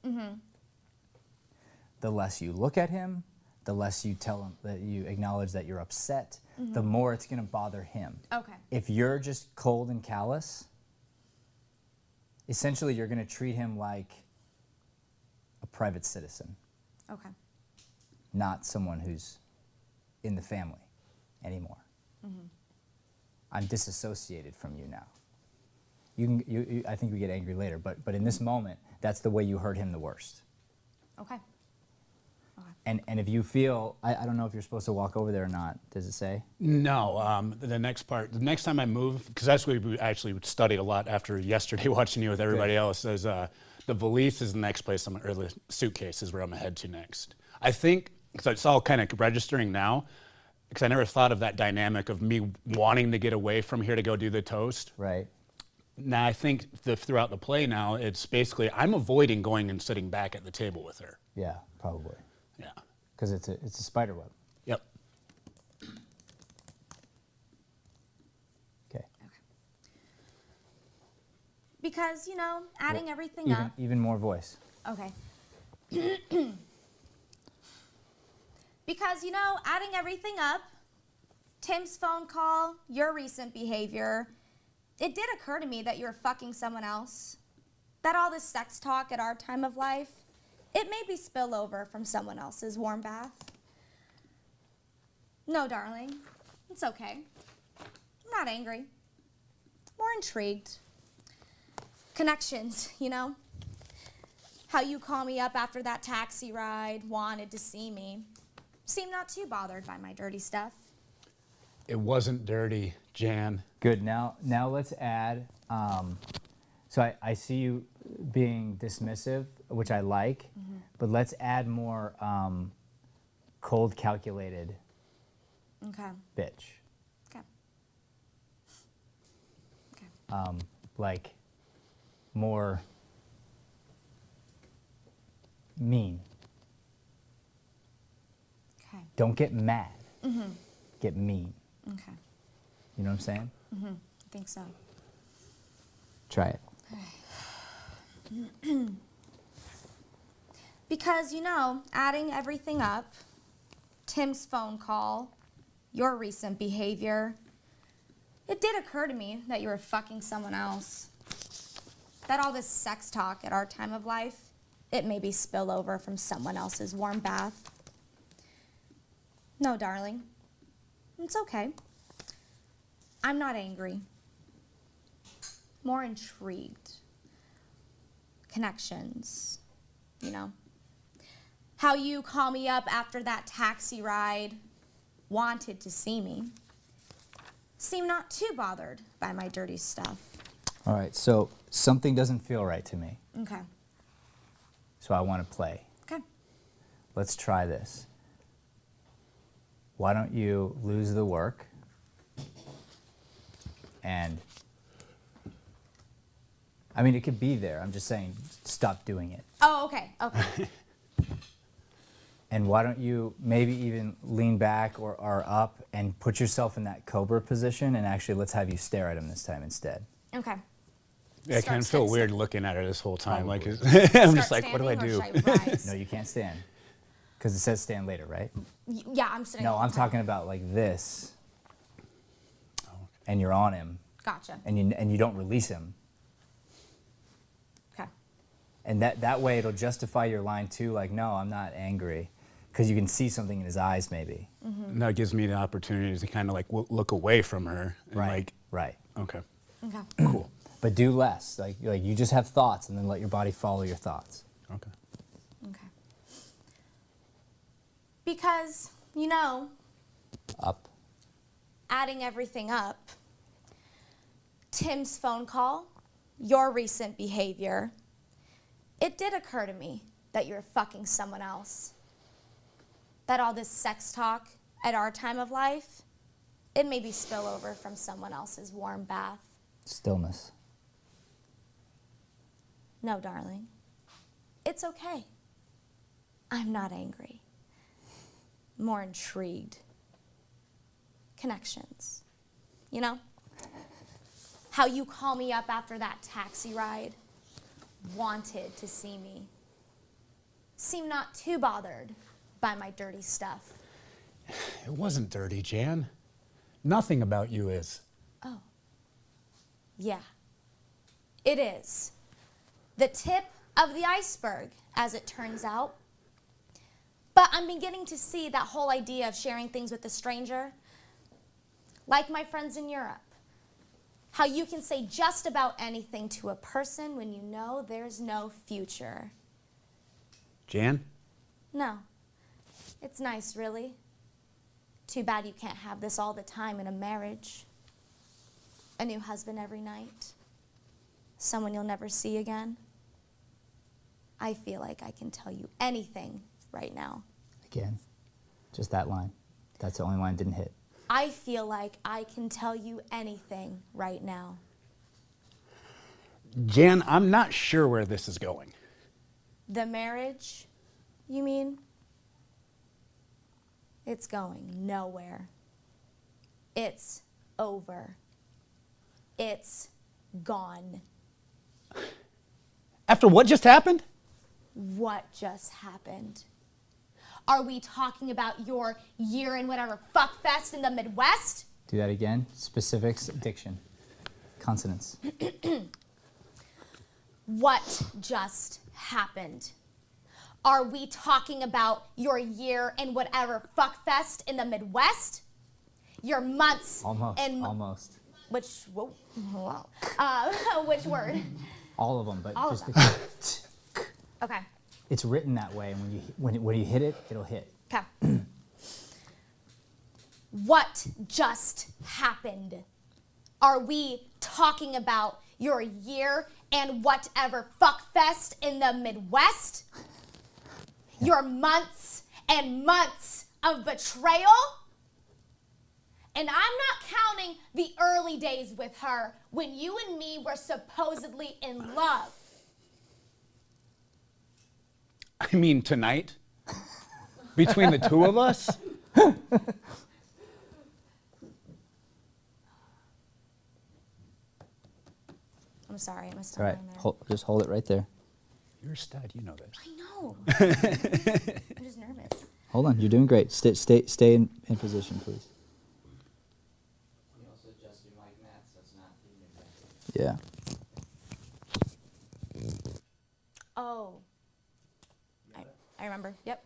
The less you look at him, the less you tell him that you acknowledge that you're upset, the more it's going to bother him. Okay. If you're just cold and callous, essentially you're going to treat him like a private citizen, Okay. not someone who's in the family anymore. I'm disassociated from you now. I think we get angry later, but in this moment, that's the way you hurt him the worst. Okay. And if you feel, I don't know if you're supposed to walk over there or not. Does it say? No, the next time I move, because that's what we actually studied a lot after yesterday watching you with everybody else, is the valise is the next place, or the suitcase is where I'm gonna head to next. I think, because it's all kind of registering now, because I never thought of that dynamic of me wanting to get away from here to go do the toast. Right. Now I think throughout the play now, it's basically, I'm avoiding going and sitting back at the table with her. Yeah, probably. Yeah. Because it's a spider web. Yep. Okay. Because, adding everything up. Even more voice. Okay. Because, adding everything up, Tim's phone call, your recent behavior, it did occur to me that you were fucking someone else. That all this sex talk at our time of life, it may be spillover from someone else's warm bath. No, darling, it's okay. I'm not angry. More intrigued. Connections, How you call me up after that taxi ride, wanted to see me. Seemed not too bothered by my dirty stuff. It wasn't dirty, Jan. Good. Now let's add. So I see you being dismissive, which I like, but let's add more cold, calculated Okay. bitch. Okay. Okay. Like more mean. Okay. Don't get mad. Get mean. Okay. You know what I'm saying? I think so. Try it. Because, adding everything up, Tim's phone call, your recent behavior, it did occur to me that you were fucking someone else. That all this sex talk at our time of life, it may be spillover from someone else's warm bath. No, darling. It's okay. I'm not angry. More intrigued. Connections, you know. How you call me up after that taxi ride, wanted to see me. Seem not too bothered by my dirty stuff. All right, so something doesn't feel right to me, Okay. so I want to play. Okay. Let's try this. Why don't you lose the work and, I mean, it could be there. I'm just saying, stop doing it. Oh, okay. Okay. And why don't you maybe even lean back or up and put yourself in that cobra position, and actually let's have you stare at him this time instead. Okay. Yeah, I kind of feel Start weird looking at her this whole time. Like, Probably. I'm just like, what do I do? No, you can't stand. Because it says stand later, right? Yeah, I'm sitting. No, all the I'm time. talking about like this. And you're on him, Gotcha. and you don't release him. Okay. And that way it'll justify your line too, like, no, I'm not angry. Because you can see something in his eyes maybe. And that gives me the opportunity to kind of like look away from her. And Right, like, right. okay, Okay. cool. But do less. Like you just have thoughts and then let your body follow your thoughts. Okay. Okay. Because, you know, Up. adding everything up, Tim's phone call, your recent behavior, it did occur to me that you're fucking someone else. That all this sex talk at our time of life, it may be spillover from someone else's warm bath. Stillness. No, darling. It's okay. I'm not angry. More intrigued. Connections. You know? How you call me up after that taxi ride. Wanted to see me. Seem not too bothered by my dirty stuff. It wasn't dirty, Jan. Nothing about you is. Oh. Yeah. It is. The tip of the iceberg, as it turns out. But I'm beginning to see that whole idea of sharing things with a stranger, like my friends in Europe. How you can say just about anything to a person when you know there's no future. Jan? No. It's nice, really. Too bad you can't have this all the time in a marriage. A new husband every night. Someone you'll never see again. I feel like I can tell you anything right now. Again. Just that line. That's the only line that didn't hit. I feel like I can tell you anything right now. Jan, I'm not sure where this is going. The marriage, you mean? It's going nowhere. It's over. It's gone. After what just happened? What just happened? Are we talking about your year in whatever fuck fest in the Midwest? Do that again. Specifics, diction, consonants. What just happened? Are we talking about your year in whatever fuck fest in the Midwest? Your months Almost. and Almost. which whoa, wow. Which word? All of them, but All of just Okay. it's written that way, and when you hit it, it'll hit. Okay. What just happened? Are we talking about your year and whatever fuck fest in the Midwest? Your months and months of betrayal? And I'm not counting the early days with her when you and me were supposedly in love. I mean, tonight? Between the two of us? I'm sorry, I missed All right, something there. just hold it right there. You're a stud, you know this. I know. I'm just nervous. Hold on, you're doing great. Stay in position, please. You also adjust your mic mat so it's not leaning back. Yeah. Oh. I remember. Yep.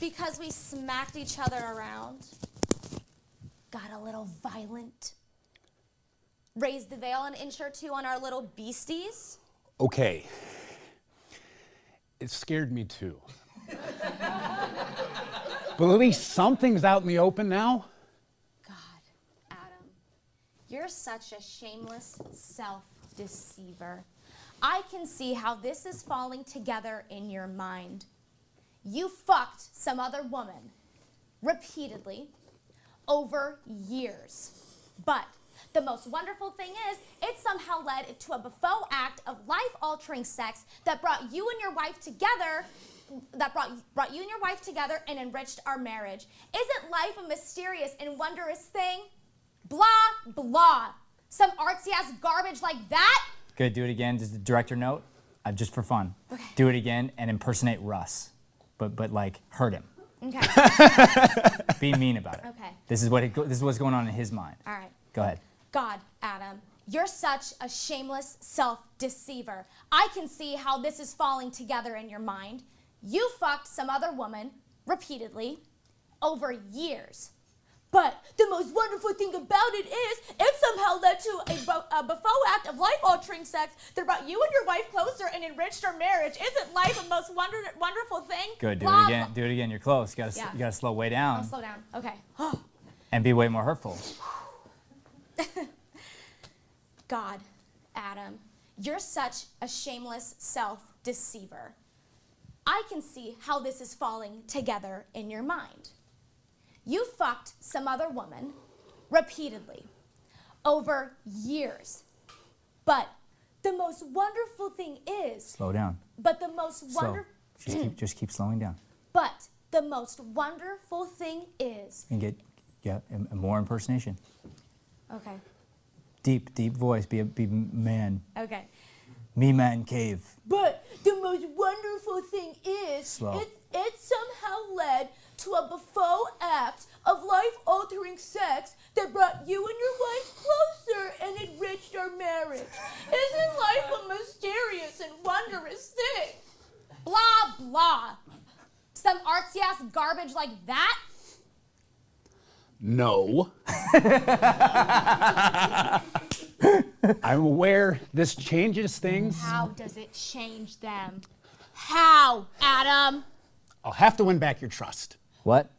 because we smacked each other around, got a little violent, raised the veil an inch or two on our little beasties. Okay. It scared me too. But at least something's out in the open now. God, Adam, you're such a shameless self-deceiver. I can see how this is falling together in your mind. You fucked some other woman repeatedly over years. But the most wonderful thing is, it somehow led to a buffet act of life-altering sex that brought you and your wife together, and enriched our marriage. Isn't life a mysterious and wondrous thing? Blah, blah. Some artsy-ass garbage like that? Good, do it again. Just a director note, just for fun. Okay. Do it again and impersonate Russ, but like hurt him. Okay. Be mean about it. Okay. This is what's going on in his mind. All right. Go ahead. God, Adam, you're such a shameless self-deceiver. I can see how this is falling together in your mind. You fucked some other woman repeatedly over years. But the most wonderful thing about it is it somehow led to a buffet act of life-altering sex that brought you and your wife closer and enriched our marriage. Isn't life a most wonderful thing? Good, do Blah, it again. blah. Do it again. You're close. You Yeah. gotta slow way down I'll slow down. Okay. and be way more hurtful. God, Adam, you're such a shameless self-deceiver. I can see how this is falling together in your mind. You fucked some other woman repeatedly over years. But the most wonderful thing is, Slow down. but the most Slow. wonderful, Just keep slowing down. but the most wonderful thing is, And get more impersonation. okay, Deep voice. Be man. okay. Me man cave. But the most wonderful thing is, Slow. it somehow led to a buffet act of life-altering sex that brought you and your wife closer and enriched our marriage. Isn't life a mysterious and wondrous thing? Blah, blah. Some artsy-ass garbage like that? No. I'm aware this changes things. How does it change them? How, Adam? I'll have to win back your trust. What?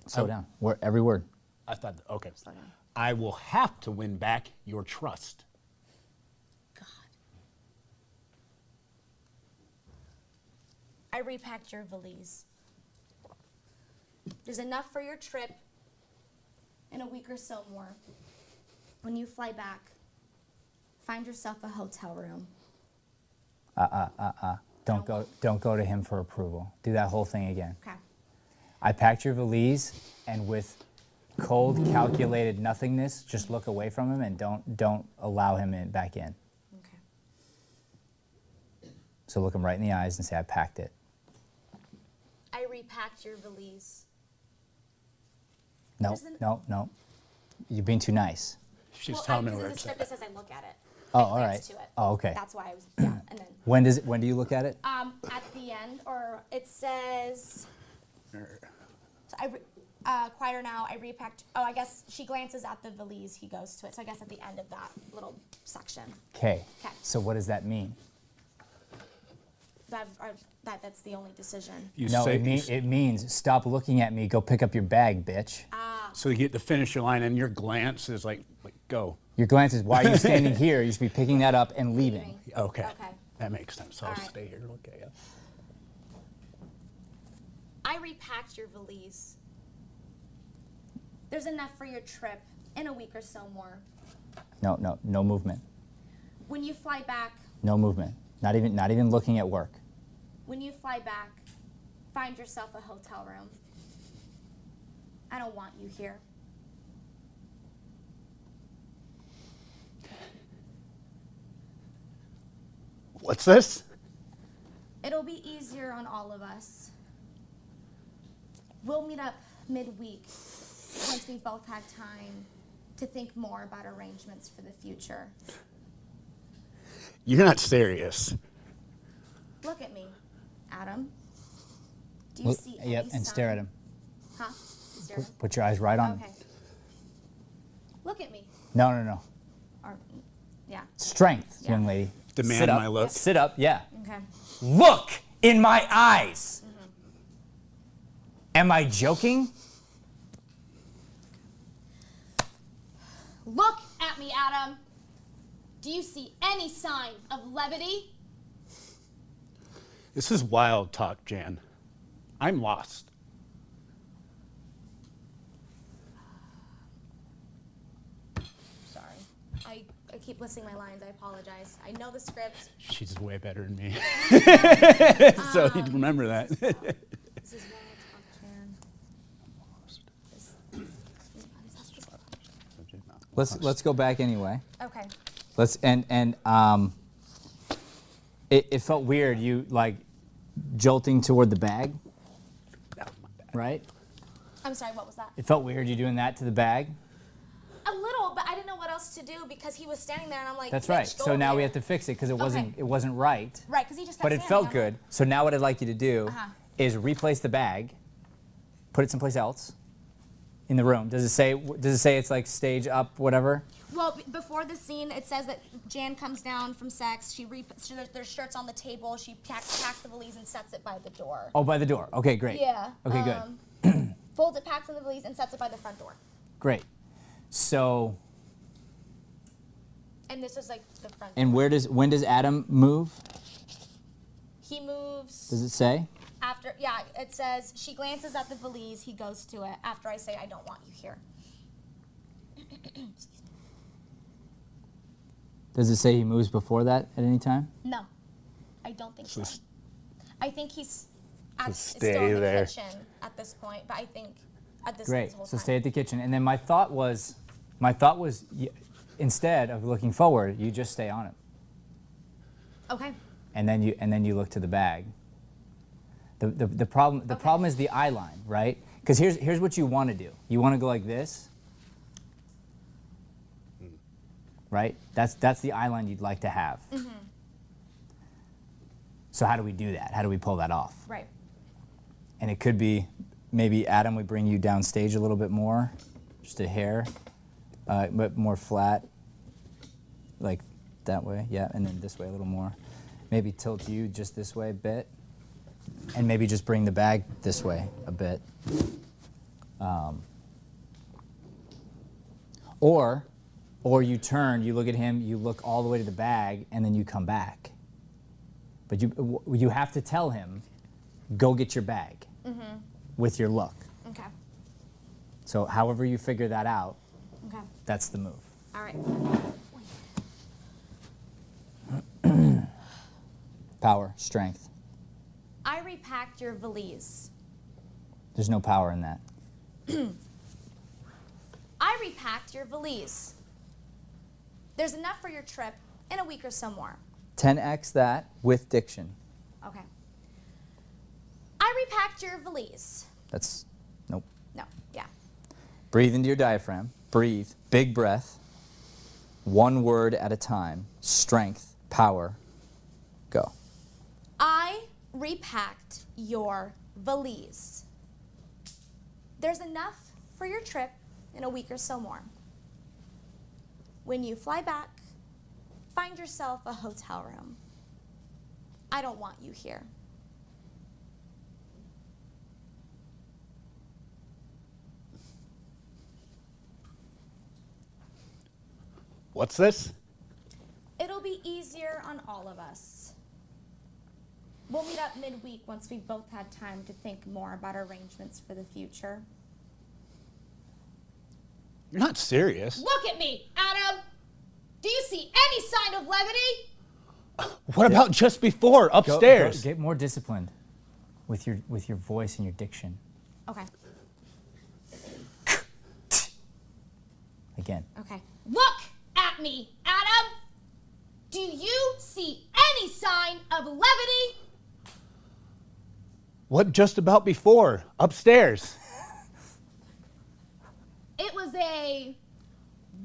Slow down. Every word. I thought, okay. Slow down. I will have to win back your trust. God. I repacked your valise. There's enough for your trip in a week or so more. When you fly back, find yourself a hotel room. Don't go to him for approval. Do that whole thing again. Okay. I packed your valise, and with cold, calculated nothingness, just look away from him and don't allow him back in. Okay. So look him right in the eyes and say, I packed it. I repacked your valise. No, There's an- no. You're being too nice. She's Well, telling me because where in the it's script at. it says I look at it. Oh, I all glance right. to it. Oh, okay. That's why I was, yeah, and then. When do you look at it? At the end, or it says, so quieter now, I repacked, oh, I guess she glances at the valise, he goes to it, so I guess at the end of that little section. Okay. 'Kay. So what does that mean? That's the only decision. You No, say, it means stop looking at me, go pick up your bag, bitch. so you get to finish your line and your glance is like go. Your glance is, why are you standing here? You should be picking that up and leaving. Okay. Okay. That makes sense. So I'll All right. stay here. Okay. Yeah. I repacked your valise. There's enough for your trip in a week or so more. No movement. When you fly back, No movement. Not even looking at work. when you fly back, find yourself a hotel room. I don't want you here. What's this? It'll be easier on all of us. We'll meet up midweek once we've both had time to think more about arrangements for the future. You're not serious. Look at me, Adam. Do you see any Yep, and stare at sign- him. Huh? Stare at him? Put your eyes right on him. Okay. Look at me. No, no, no. Or, yeah. Strength, Yeah. young lady. Demand Sit up. my look. Sit up, yeah. Okay. Look in my eyes. Am I joking? Look at me, Adam. Do you see any sign of levity? This is wild talk, Jan. I'm lost. Sorry. I keep listening my lines. I apologize. I know the script. She's way better than me. So you remember that. This is wild talk, Jan. Let's go back anyway. Okay. It felt weird, you like jolting toward the bag, That was my bad. right? I'm sorry, what was that? It felt weird you doing that to the bag. A little, but I didn't know what else to do because he was standing there and I'm like, That's "Bitch, right. go So over now we here." have to fix it because it wasn't Okay. it wasn't right. Right, because he just kept But it standing. felt I'm good. So now what I'd like you to do Uh-huh. is replace the bag, put it someplace else in the room. Does it say it's like stage up, whatever? Well, before the scene, it says that Jan comes down from sex. There's shirts on the table. She packs the valise and sets it by the door. Oh, by the door. Okay, great. Yeah. Okay, good. Folds it, packs in the valise, and sets it by the front door. Great. So, And this is like the front. and when does Adam move? He moves Does it say? after. Yeah, it says she glances at the valise. He goes to it after I say I don't want you here. Does it say he moves before that at any time? No, I don't think so. Just- I think he's Just still stay in the there. kitchen at this point, but I think at this Great. whole So time. stay at the kitchen. And then my thought was, instead of looking forward, you just stay on him, Okay. and then you look to the bag. The problem is the eye line, right? Because here's what you want to do. You want to go like this, right? That's the eye line you'd like to have. So how do we do that? How do we pull that off? Right. And it could be maybe Adam, we bring you downstage a little bit more, just a hair, but more flat, like that way, yeah, and then this way a little more. Maybe tilt you just this way a bit, and maybe just bring the bag this way a bit. Or you turn, you look at him, you look all the way to the bag, and then you come back. But you have to tell him, go get your bag with your look. Okay. So however you figure that out, Okay. that's the move. All right. Power, strength. I repacked your valise. There's no power in that. I repacked your valise. There's enough for your trip in a week or so more. 10x that with diction. Okay. I repacked your valise. That's, nope. No, yeah. Breathe into your diaphragm. Breathe. Big breath. One word at a time. Strength, power. Go. I repacked your valise. There's enough for your trip in a week or so more. When you fly back, find yourself a hotel room. I don't want you here. What's this? It'll be easier on all of us. We'll meet up midweek once we've both had time to think more about arrangements for the future. You're not serious. Look at me, Adam! Do you see any sign of levity? What about just before, upstairs? Get more disciplined with your voice and your diction. Okay, Again. okay. Look at me, Adam! Do you see any sign of levity? What just about before, upstairs? It was a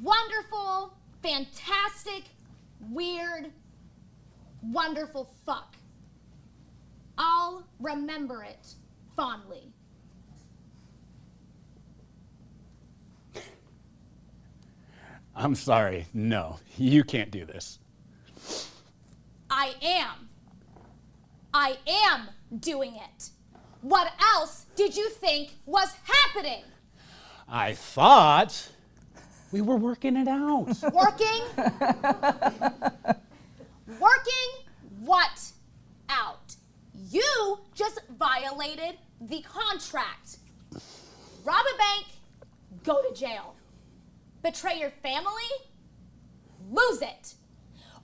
wonderful, fantastic, weird, wonderful fuck. I'll remember it fondly. I'm sorry. No, you can't do this. I am. I am doing it. What else did you think was happening? I thought we were working it out. Working? Working what out? You just violated the contract. Rob a bank, go to jail. Betray your family, lose it.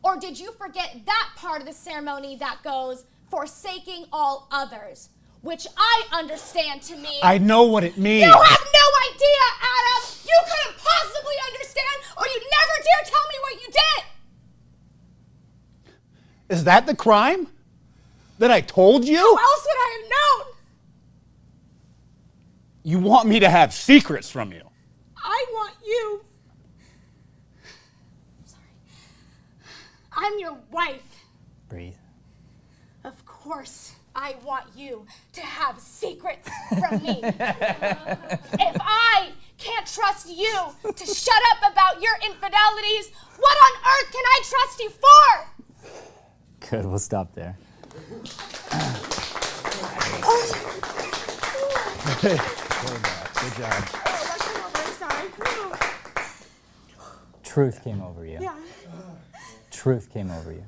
Or did you forget that part of the ceremony that goes, forsaking all others, which I understand to mean... I know what it means. You have no idea, Adam! You couldn't possibly understand, or you'd never dare tell me what you did! Is that the crime? That I told you? How else would I have known? You want me to have secrets from you? I want you. Sorry. I'm your wife. Breathe. Of course, I want you to have secrets from me. If I can't trust you to shut up about your infidelities, what on earth can I trust you for? Good, we'll stop there. Good job. Truth came over you. Yeah. Truth came over you.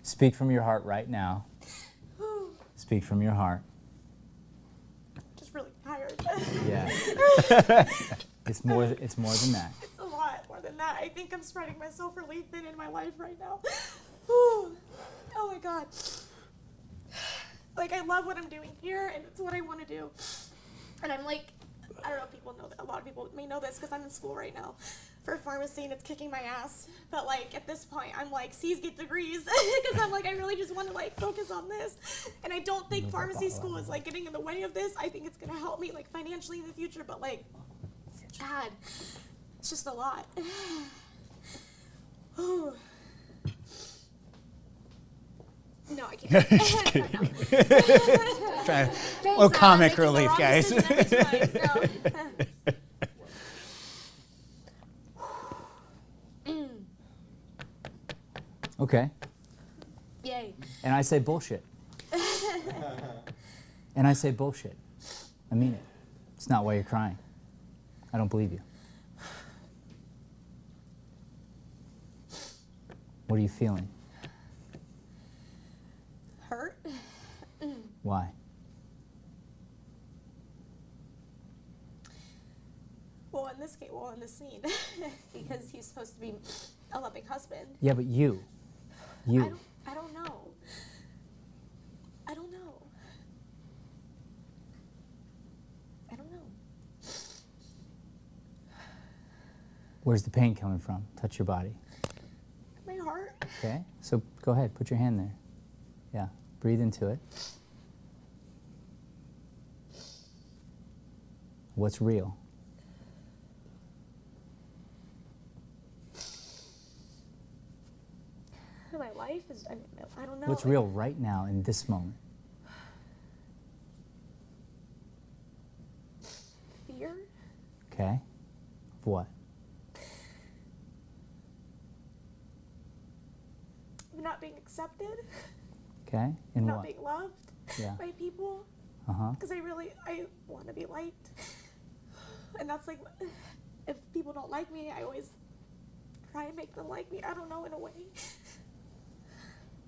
Speak from your heart right now. Speak from your heart. Just really tired. Yeah. It's more than that. It's a lot more than that. I think I'm spreading myself really thin in my life right now. Oh my God. Like, I love what I'm doing here, and it's what I want to do. And I'm like, I don't know if people know that. A lot of people may know this because I'm in school right now for pharmacy, and it's kicking my ass. But like, at this point, I'm like, C's get degrees because I'm like, I really just want to like focus on this. And I don't think pharmacy school is like getting in the way of this. I think it's going to help me like financially in the future, but like, God, it's just a lot. No, I can't. Just kidding. Oh, comic relief, guys. Okay. Yay. And I say bullshit. And I say bullshit. I mean it. It's not why you're crying. I don't believe you. What are you feeling? Hurt? Why? Well, in this case, in this scene, because he's supposed to be a loving husband. Yeah, but you. You. I don't know. I don't know. I don't know. Where's the pain coming from? Touch your body. My heart. Okay, so go ahead, put your hand there. Yeah, breathe into it. What's real? My life is, I don't know. What's real right now in this moment? Fear? Okay, of what? Not being accepted. Okay, in Not what? being loved Yeah. by people. Uh-huh. Because I want to be liked. And that's like, if people don't like me, I always try and make them like me. I don't know, in a way.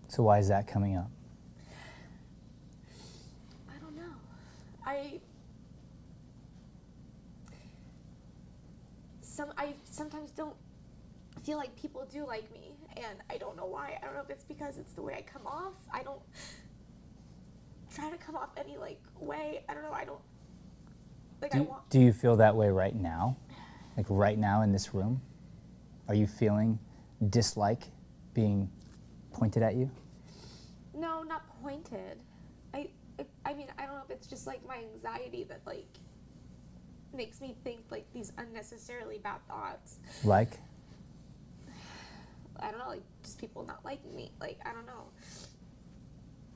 So why is that coming up? I don't know. I sometimes don't feel like people do like me, and I don't know why. I don't know if it's because it's the way I come off. I don't try to come off any like way. I don't know. I don't like. Do you feel that way right now? Like right now in this room? Are you feeling dislike being pointed at you? No, not pointed. I mean, I don't know if it's just like my anxiety that like makes me think like these unnecessarily bad thoughts. Like? I don't know, like just people not liking me. Like, I don't know.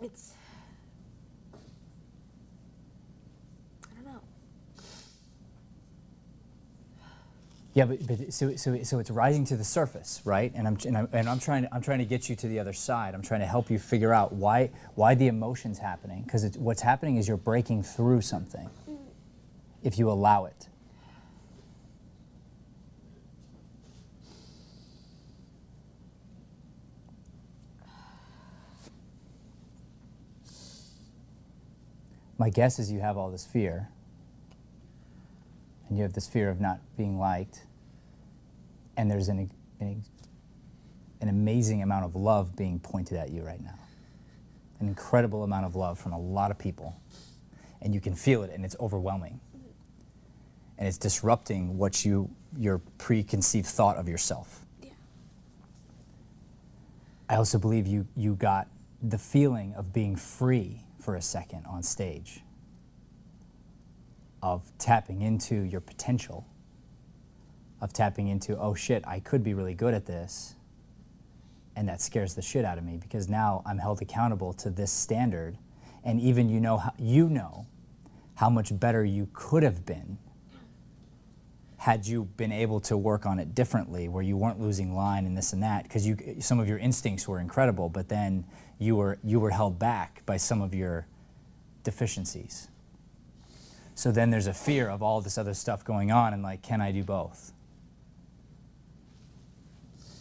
It's Yeah, but so it's rising to the surface, right? And I'm trying to get you to the other side. I'm trying to help you figure out why the emotion's happening, because what's happening is you're breaking through something if you allow it. My guess is you have all this fear, and you have this fear of not being liked, and there's an amazing amount of love being pointed at you right now. An incredible amount of love from a lot of people, and you can feel it, and it's overwhelming. And it's disrupting what your preconceived thought of yourself. Yeah. I also believe you got the feeling of being free for a second on stage, of tapping into your potential, of tapping into, oh shit, I could be really good at this, and that scares the shit out of me because now I'm held accountable to this standard, and even you know how much better you could have been had you been able to work on it differently, where you weren't losing line and this and that, because some of your instincts were incredible, but then you were held back by some of your deficiencies. So then there's a fear of all this other stuff going on, and like, can I do both?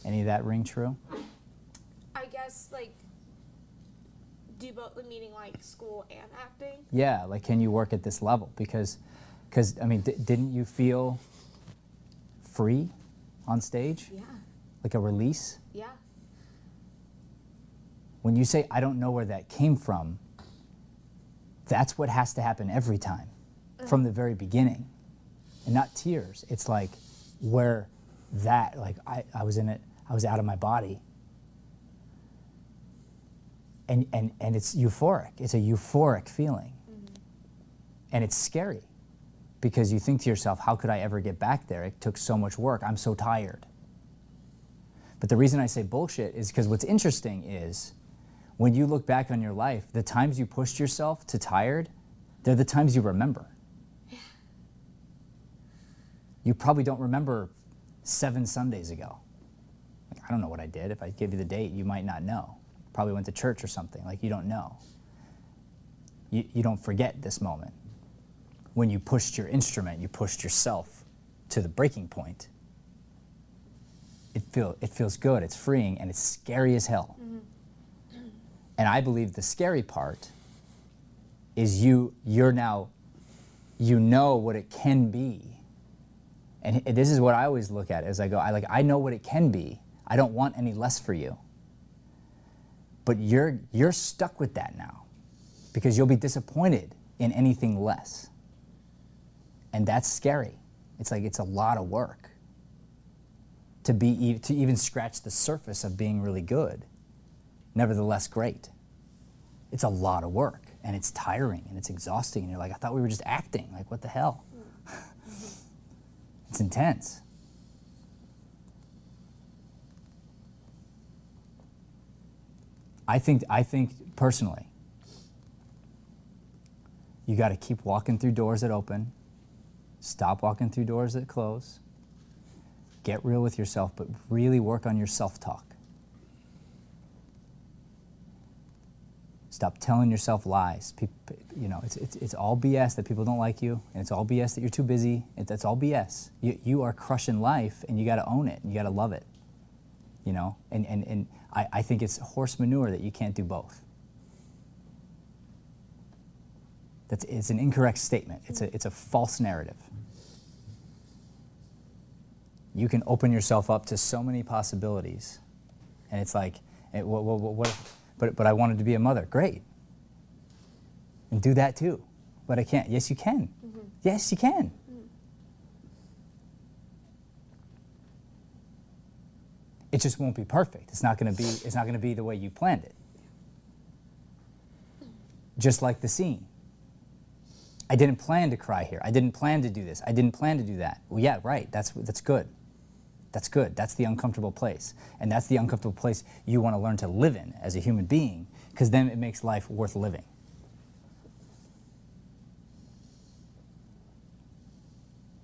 Any of that ring true? I guess, like, do both, meaning like school and acting? Yeah, like, can you work at this level? Because I mean, didn't you feel free on stage? Yeah. Like a release? Yeah. When you say, I don't know where that came from, that's what has to happen every time, from the very beginning. And not tears. It's like where that, like, I was in it, I was out of my body. And it's euphoric. It's a euphoric feeling. Mm-hmm. And it's scary because you think to yourself, how could I ever get back there? It took so much work. I'm so tired. But the reason I say bullshit is because what's interesting is when you look back on your life, the times you pushed yourself to tired, they're the times you remember. You probably don't remember 7 Sundays ago. Like, I don't know what I did. If I give you the date, you might not know. Probably went to church or something. Like, you don't know. You don't forget this moment. When you pushed your instrument, you pushed yourself to the breaking point. It feels good, it's freeing, and it's scary as hell. Mm-hmm. And I believe the scary part is you're now, you know what it can be. And this is what I always look at as I go, I know what it can be. I don't want any less for you. But you're stuck with that now because you'll be disappointed in anything less. And that's scary. It's like, it's a lot of work to even scratch the surface of being really good, nevertheless great. It's a lot of work, and it's tiring, and it's exhausting, and you're like, I thought we were just acting. Like, what the hell? It's intense. I think personally, you got to keep walking through doors that open, stop walking through doors that close, get real with yourself, but really work on your self-talk. Stop telling yourself lies. It's all BS that people don't like you, and it's all BS that you're too busy. That's all BS. You are crushing life, and you got to own it, and you got to love it. You know, and I think it's horse manure that you can't do both. It's an incorrect statement. It's a false narrative. You can open yourself up to so many possibilities, and it's like, but I wanted to be a mother. Great, and do that too. But I can't. Yes, you can. Mm-hmm. Yes, you can. Mm-hmm. It just won't be perfect. It's not going to be the way you planned it. Just like the scene. I didn't plan to cry here. I didn't plan to do this. I didn't plan to do that. Well, yeah, right. That's good. That's good. That's the uncomfortable place. And that's the uncomfortable place you want to learn to live in as a human being, because then it makes life worth living.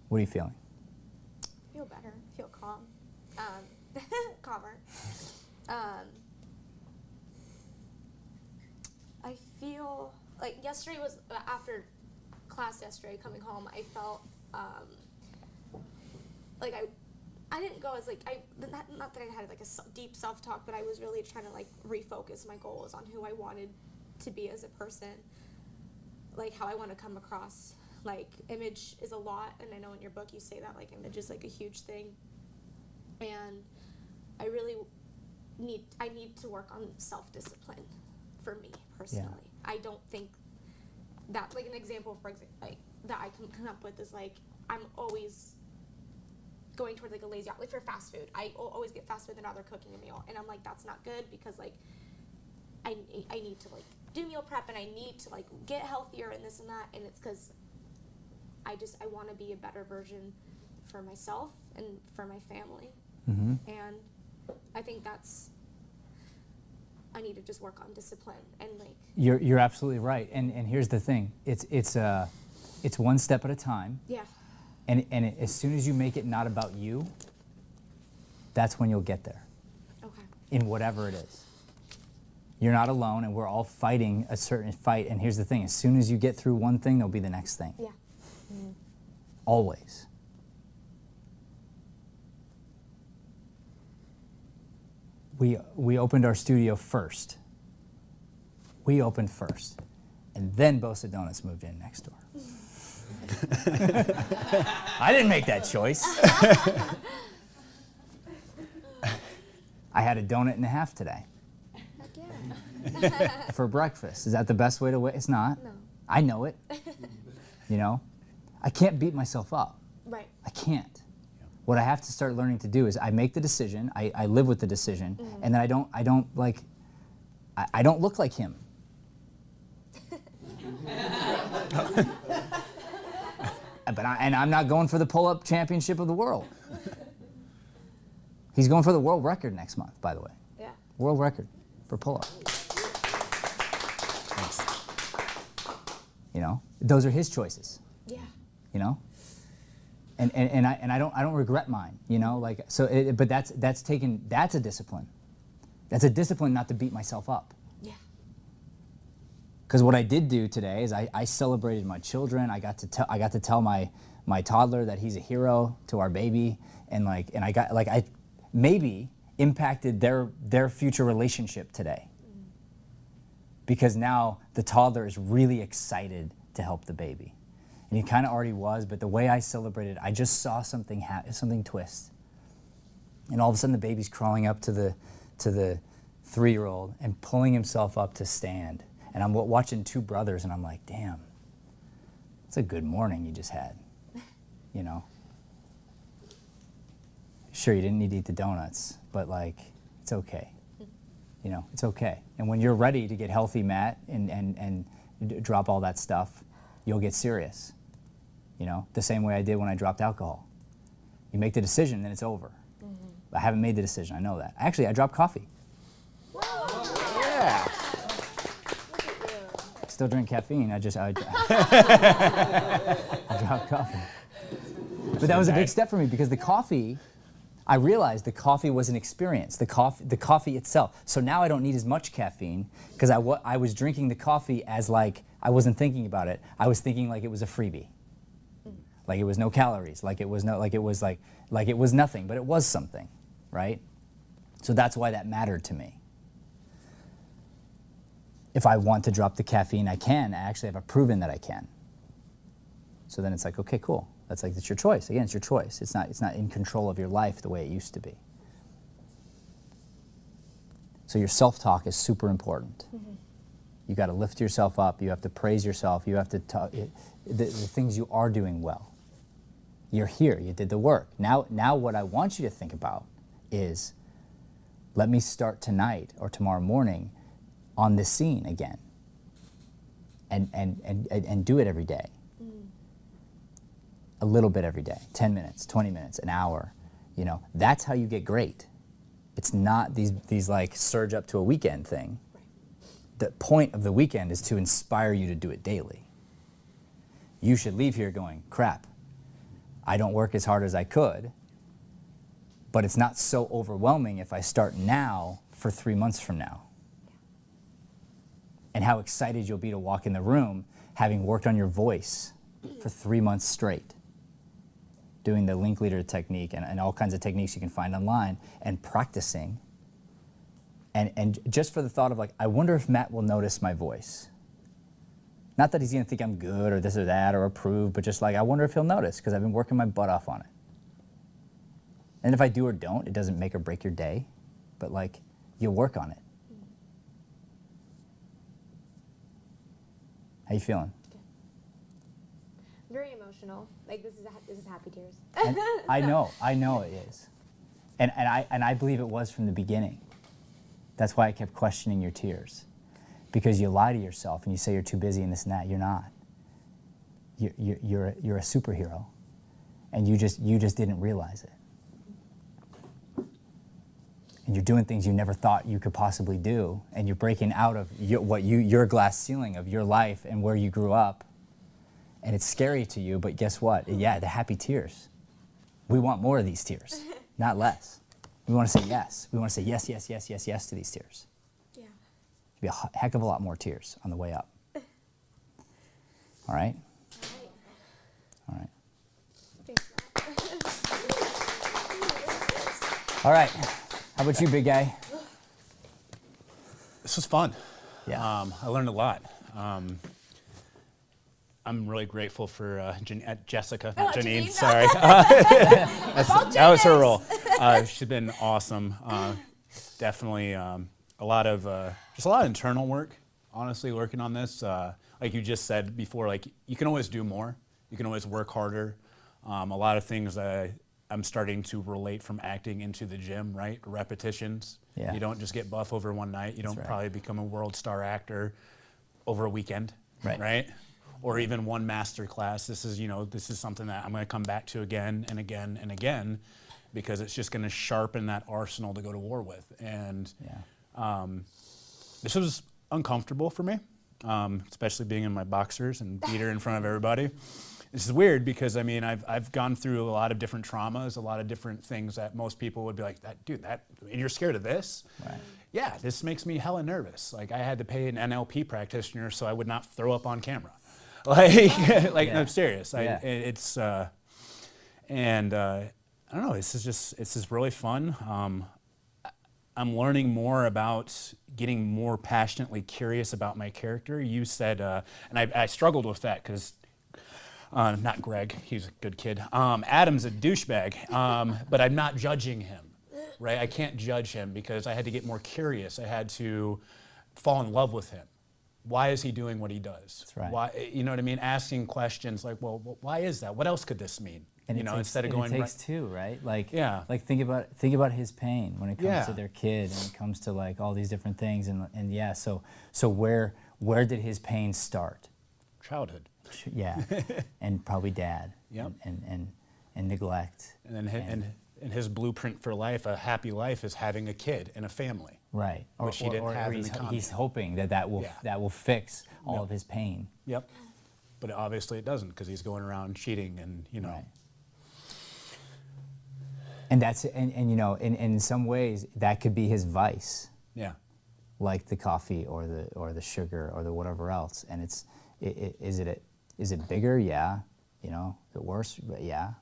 What are you feeling? I feel better. recover. I feel like yesterday was after class yesterday. Coming home, I felt like I didn't go as like not that I had like a deep self-talk, but I was really trying to like refocus my goals on who I wanted to be as a person, like how I want to come across. Like image is a lot, and I know in your book you say that like image is like a huge thing, and I really need to work on self-discipline for me personally. I don't think that, like an example for like that I can come up with is like I'm always going towards like a lazy, like for fast food. I always get fast food and now they're cooking a meal, and I'm like, that's not good, because like I need to like do meal prep, and I need to like get healthier and this and that, and it's because I want to be a better version for myself and for my family. Mm-hmm. And I think I need to just work on discipline and like. You're absolutely right, and here's the thing: it's one step at a time. Yeah. And as soon as you make it not about you, that's when you'll get there. Okay. In whatever it is. You're not alone, and we're all fighting a certain fight. And here's the thing: as soon as you get through one thing, there'll be the next thing. Yeah. Always. We opened our studio first. We opened first. And then Bosa Donuts moved in next door. I didn't make that choice. I had a donut and a half today for breakfast. Is that the best way to wait? It's not. No. I know it. You know? I can't beat myself up. Right. I can't. What I have to start learning to do is I make the decision, I live with the decision, and then I don't look like him. And I'm not going for the pull-up championship of the world. He's going for the world record next month, by the way. Yeah. World record for pull-up. You know, those are his choices. Yeah. You know, and I don't regret mine. You know, like so. But that's a discipline. That's a discipline not to beat myself up. Yeah. Because what I did do today is I celebrated my children. I got to tell my toddler that he's a hero to our baby, and I maybe impacted their future relationship today. Because now the toddler is really excited to help the baby. And he kind of already was, but the way I celebrated, I just saw something twist. And all of a sudden the baby's crawling up to the 3-year-old and pulling himself up to stand. And I'm watching two brothers, and I'm like, damn, it's a good morning you just had, you know? Sure, you didn't need to eat the donuts, but like, it's okay. You know, it's okay. And when you're ready to get healthy, Matt, and drop all that stuff, you'll get serious. You know, the same way I did when I dropped alcohol. You make the decision, then it's over. I haven't made the decision, I know that. Actually, I dropped coffee. Yeah. Still drink caffeine, I dropped coffee. But that was a big step for me, because the coffee, I realized the coffee was an experience, the coffee itself. So now I don't need as much caffeine, because I was drinking the coffee as like, I wasn't thinking about it. I was thinking like it was a freebie. Like it was no calories, like it was nothing, but it was something, right? So that's why that mattered to me. If I want to drop the caffeine, I can. I actually have proven that I can. So then it's like, okay, cool. That's your choice. Again, it's your choice. It's not in control of your life the way it used to be. So your self-talk is super important. You got to lift yourself up. You have to praise yourself. You have to talk the things you are doing well. You're here. You did the work. Now what I want you to think about is, let me start tonight or tomorrow morning on this scene again, and do it every day. A little bit every day, 10 minutes, 20 minutes, an hour. You know, that's how you get great. It's not these like surge up to a weekend thing. The point of the weekend is to inspire you to do it daily. You should leave here going, crap, I don't work as hard as I could, But it's not so overwhelming if I start now for 3 months from now. And how excited you'll be to walk in the room having worked on your voice for 3 months straight, doing the link leader technique and all kinds of techniques you can find online, and practicing. And just for the thought of like, I wonder if Matt will notice my voice. Not that he's gonna think I'm good or this or that or approve, but just like, I wonder if he'll notice, because I've been working my butt off on it. And if I do or don't, it doesn't make or break your day, but like, you'll work on it. How you feeling? Very emotional. Like this is happy tears. And I know it is. And I believe it was from the beginning. That's why I kept questioning your tears. Because you lie to yourself and you say you're too busy and this and that. You're not. You're a superhero. And you just didn't realize it. And you're doing things you never thought you could possibly do, and you're breaking out of your glass ceiling of your life and where you grew up, and it's scary to you, but guess what? Yeah, the happy tears. We want more of these tears, not less. We want to say yes. We want to say yes, yes, yes, yes, yes to these tears. Yeah. There'll be a heck of a lot more tears on the way up. All right? All right. Thanks, Matt. All right. How about you, big guy? This was fun. Yeah. I learned a lot. I'm really grateful for Jessica, not Janine. Janine, no. Sorry. That was her role. She's been awesome. Definitely a lot of internal work. Honestly, working on this, like you just said before, like you can always do more. You can always work harder. A lot of things I'm starting to relate from acting into the gym, right? Repetitions. Yeah. You don't just get buff over one night. You don't right. probably become a world star actor over a weekend, Right. Or even one Masterclass. This is something that I'm going to come back to again and again and again, because it's just going to sharpen that arsenal to go to war with. And this was uncomfortable for me, especially being in my boxers and beater in front of everybody. This is weird because I've gone through a lot of different traumas, a lot of different things that most people would be like, you're scared of this? Right. Yeah, this makes me hella nervous. Like I had to pay an NLP practitioner so I would not throw up on camera. I'm serious. Yeah. I don't know. This is really fun. I'm learning more about getting more passionately curious about my character. You said, and I struggled with that because. Not Greg, he's a good kid. Adam's a douchebag, but I'm not judging him, right? I can't judge him because I had to get more curious. I had to fall in love with him. Why is he doing what he does? That's right. Why, you know what I mean? Asking questions like, well, why is that? What else could this mean? And instead of going. It takes two, right? Like, yeah. Like think about his pain when it comes Yeah. to their kid, and it comes to like all these different things, and yeah. So where did his pain start? Childhood. Yeah, and probably dad. Yep. And neglect. And then his blueprint for life, a happy life, is having a kid and a family. Right. Which he didn't have in the comic. he's hoping that will fix all of his pain. Yep. But obviously it doesn't, because he's going around cheating and Right. And that's in some ways that could be his vice. Yeah. Like the coffee or the sugar or the whatever else. And is it bigger? Yeah. Is it worse? Yeah.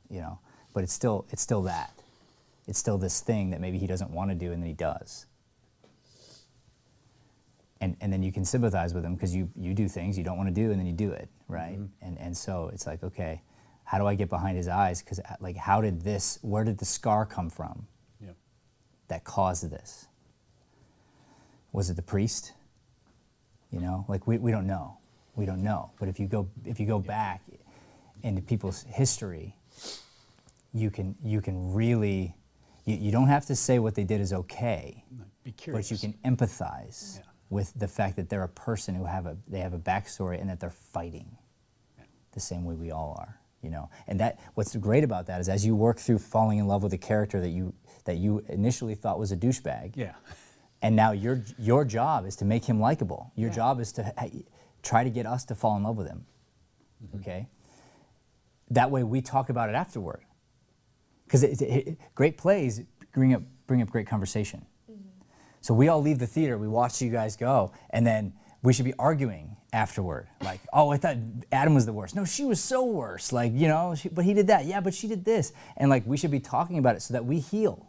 But it's still that. It's still this thing that maybe he doesn't want to do and then he does. And then you can sympathize with him because you do things you don't want to do and then you do it, right? Mm-hmm. And so it's like, okay, how do I get behind his eyes? Because like, where did the scar come from? Yep. That caused this? Was it the priest? Like we don't know. We don't know. But if you go back into people's history, you can really, you don't have to say what they did is okay. Be curious. But you can empathize with the fact that they're a person who they have a backstory and that they're fighting the same way we all are. And what's great about that is as you work through falling in love with a character that you initially thought was a douchebag. Yeah. And now your job is to make him likable. Your job is to try to get us to fall in love with him. Mm-hmm. Okay? That way we talk about it afterward. Because great plays bring up great conversation. So we all leave the theater, we watch you guys go, and then we should be arguing afterward. Like, oh, I thought Adam was the worst. No, she was so worse. Like, you know, but he did that. Yeah, but she did this. And like, we should be talking about it so that we heal.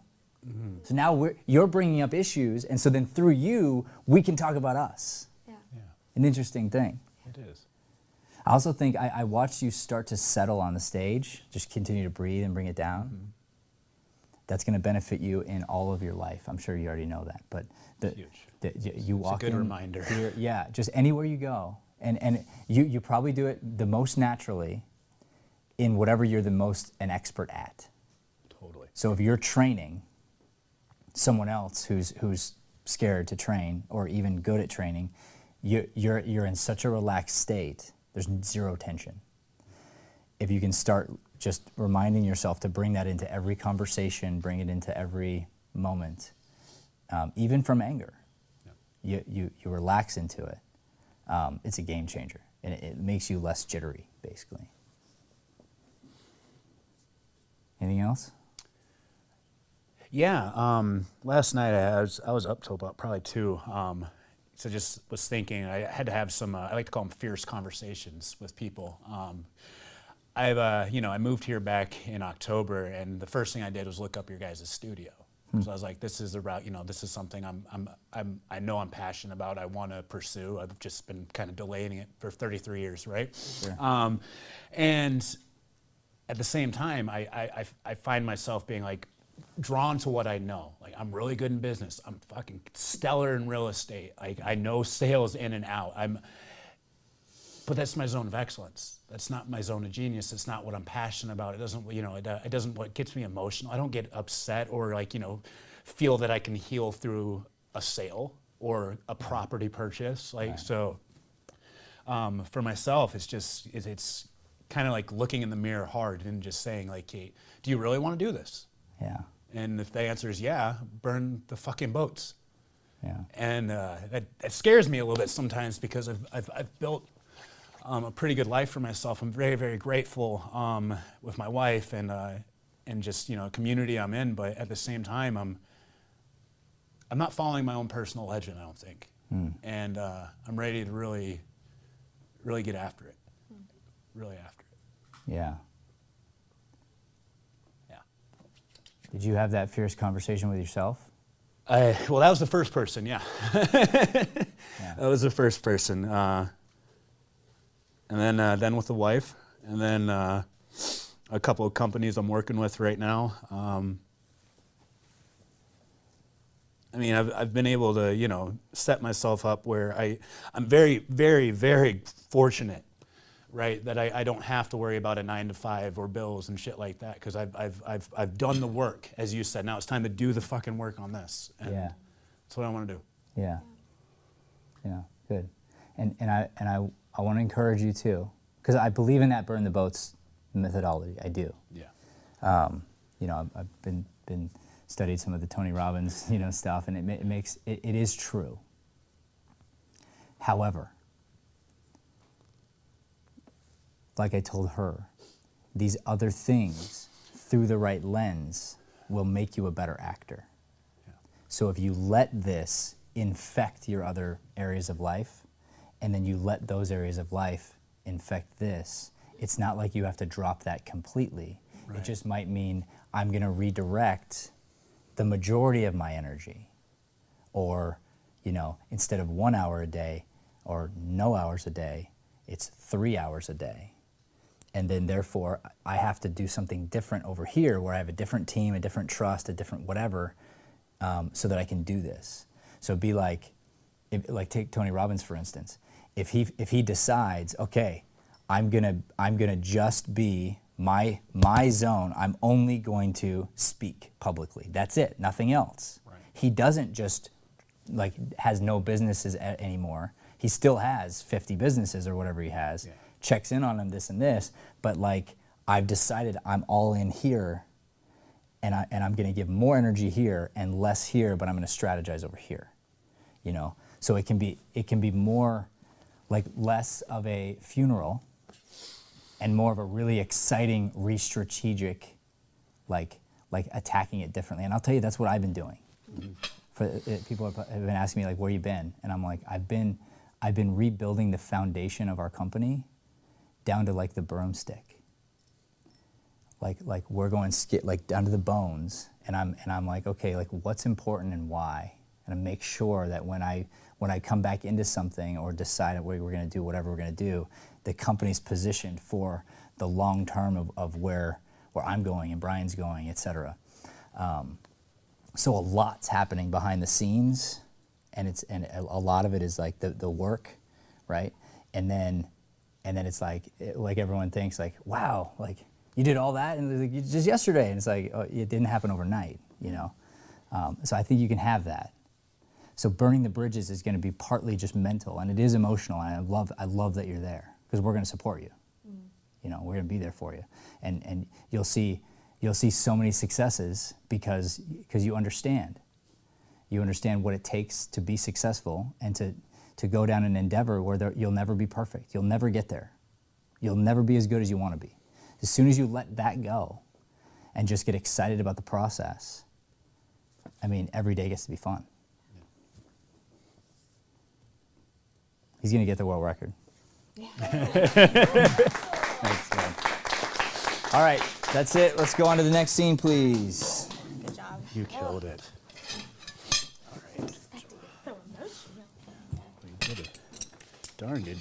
So now you're bringing up issues, and so then through you, we can talk about us. Yeah. An interesting thing. It is. I also think I watched you start to settle on the stage, just continue to breathe and bring it down. That's going to benefit you in all of your life. I'm sure you already know that, but you walk It's a good in reminder. here- yeah, just anywhere you go, and you probably do it the most naturally in whatever you're the most an expert at. Totally. So if you're training someone else who's scared to train or even good at training, you're in such a relaxed state. There's zero tension. If you can start just reminding yourself to bring that into every conversation, bring it into every moment, even from anger, you relax into it. It's a game changer, and it makes you less jittery, basically. Anything else? Yeah, last night I was up till about probably 2. So just was thinking I had to have some, I like to call them fierce conversations with people. I moved here back in October, and the first thing I did was look up your guys' studio. So I was like, this is a route, this is something I know I'm passionate about. I want to pursue. I've just been kind of delaying it for 33 years, right? Sure. And at the same time, I find myself being like drawn to what I know. Like, I'm really good in business. I'm fucking stellar in real estate. Like, I know sales in and out. But that's my zone of excellence. That's not my zone of genius. It's not what I'm passionate about. It doesn't, it doesn't what gets me emotional. I don't get upset or feel that I can heal through a sale or a property purchase. Like, so for myself, it's kind of like looking in the mirror hard and just saying like, hey, do you really want to do this? Yeah. And if the answer is yeah, burn the fucking boats. Yeah. And that scares me a little bit sometimes because I've built a pretty good life for myself. I'm very, very grateful with my wife and just community I'm in. But at the same time, I'm not following my own personal legend, I don't think. And I'm ready to really, really get after it. Really after it. Yeah. Yeah. Did you have that fierce conversation with yourself? Well, that was the first person, yeah. That was the first person. And then with the wife, and then a couple of companies I'm working with right now. I've been able to, set myself up where I'm very, very, very fortunate, right, that I don't have to worry about a 9-to-5 or bills and shit like that, because I've done the work, as you said. Now it's time to do the fucking work on this. And that's what I want to do. Yeah. Yeah, good. And I want to encourage you too, because I believe in that burn the boats methodology. I do. Yeah. I've been studied some of the Tony Robbins, stuff, and it is true. However, like I told her, these other things through the right lens will make you a better actor. Yeah. So if you let this infect your other areas of life, and then you let those areas of life infect this, it's not like you have to drop that completely. Right. It just might mean I'm going to redirect the majority of my energy, or instead of 1 hour a day or no hours a day, it's 3 hours a day. And then therefore I have to do something different over here where I have a different team, a different trust, a different whatever, so that I can do this. So it'd be like take Tony Robbins for instance. If he decides, okay, I'm gonna just be my zone, I'm only going to speak publicly. That's it, nothing else. Right. He doesn't just has no businesses anymore. He still has 50 businesses or whatever he has. Yeah. Checks in on them, this and this, but I've decided I'm all in here, and I'm going to give more energy here and less here, but I'm going to strategize over here, So it can be more less of a funeral and more of a really exciting, re-strategic, like attacking it differently. And I'll tell you, that's what I've been doing. People have been asking me like, where you been? And I'm like, I've been rebuilding the foundation of our company down to like the broomstick. Like we're going like down to the bones, and I'm like, okay, like what's important and why, and I make sure that when I come back into something or decide what we're going to do, whatever we're going to do, the company's positioned for the long term of where I'm going and Brian's going, et cetera. So a lot's happening behind the scenes, and a lot of it is like the work, right? And then it's like everyone thinks like, wow, like you did all that and like, just yesterday, and it's like, oh, it didn't happen overnight, you know. So I think you can have that. So burning the bridges is going to be partly just mental, and it is emotional, and I love that you're there, because we're going to support you. You know, we're going to be there for you, and you'll see so many successes because you understand. You understand what it takes to be successful and to go down an endeavor where you'll never be perfect. You'll never get there. You'll never be as good as you want to be. As soon as you let that go and just get excited about the process, I mean, every day gets to be fun. He's going to get the world record. Thanks, man. All right, that's it. Let's go on to the next scene, please. Good job. You killed it. All right. So emotional. You did a darn good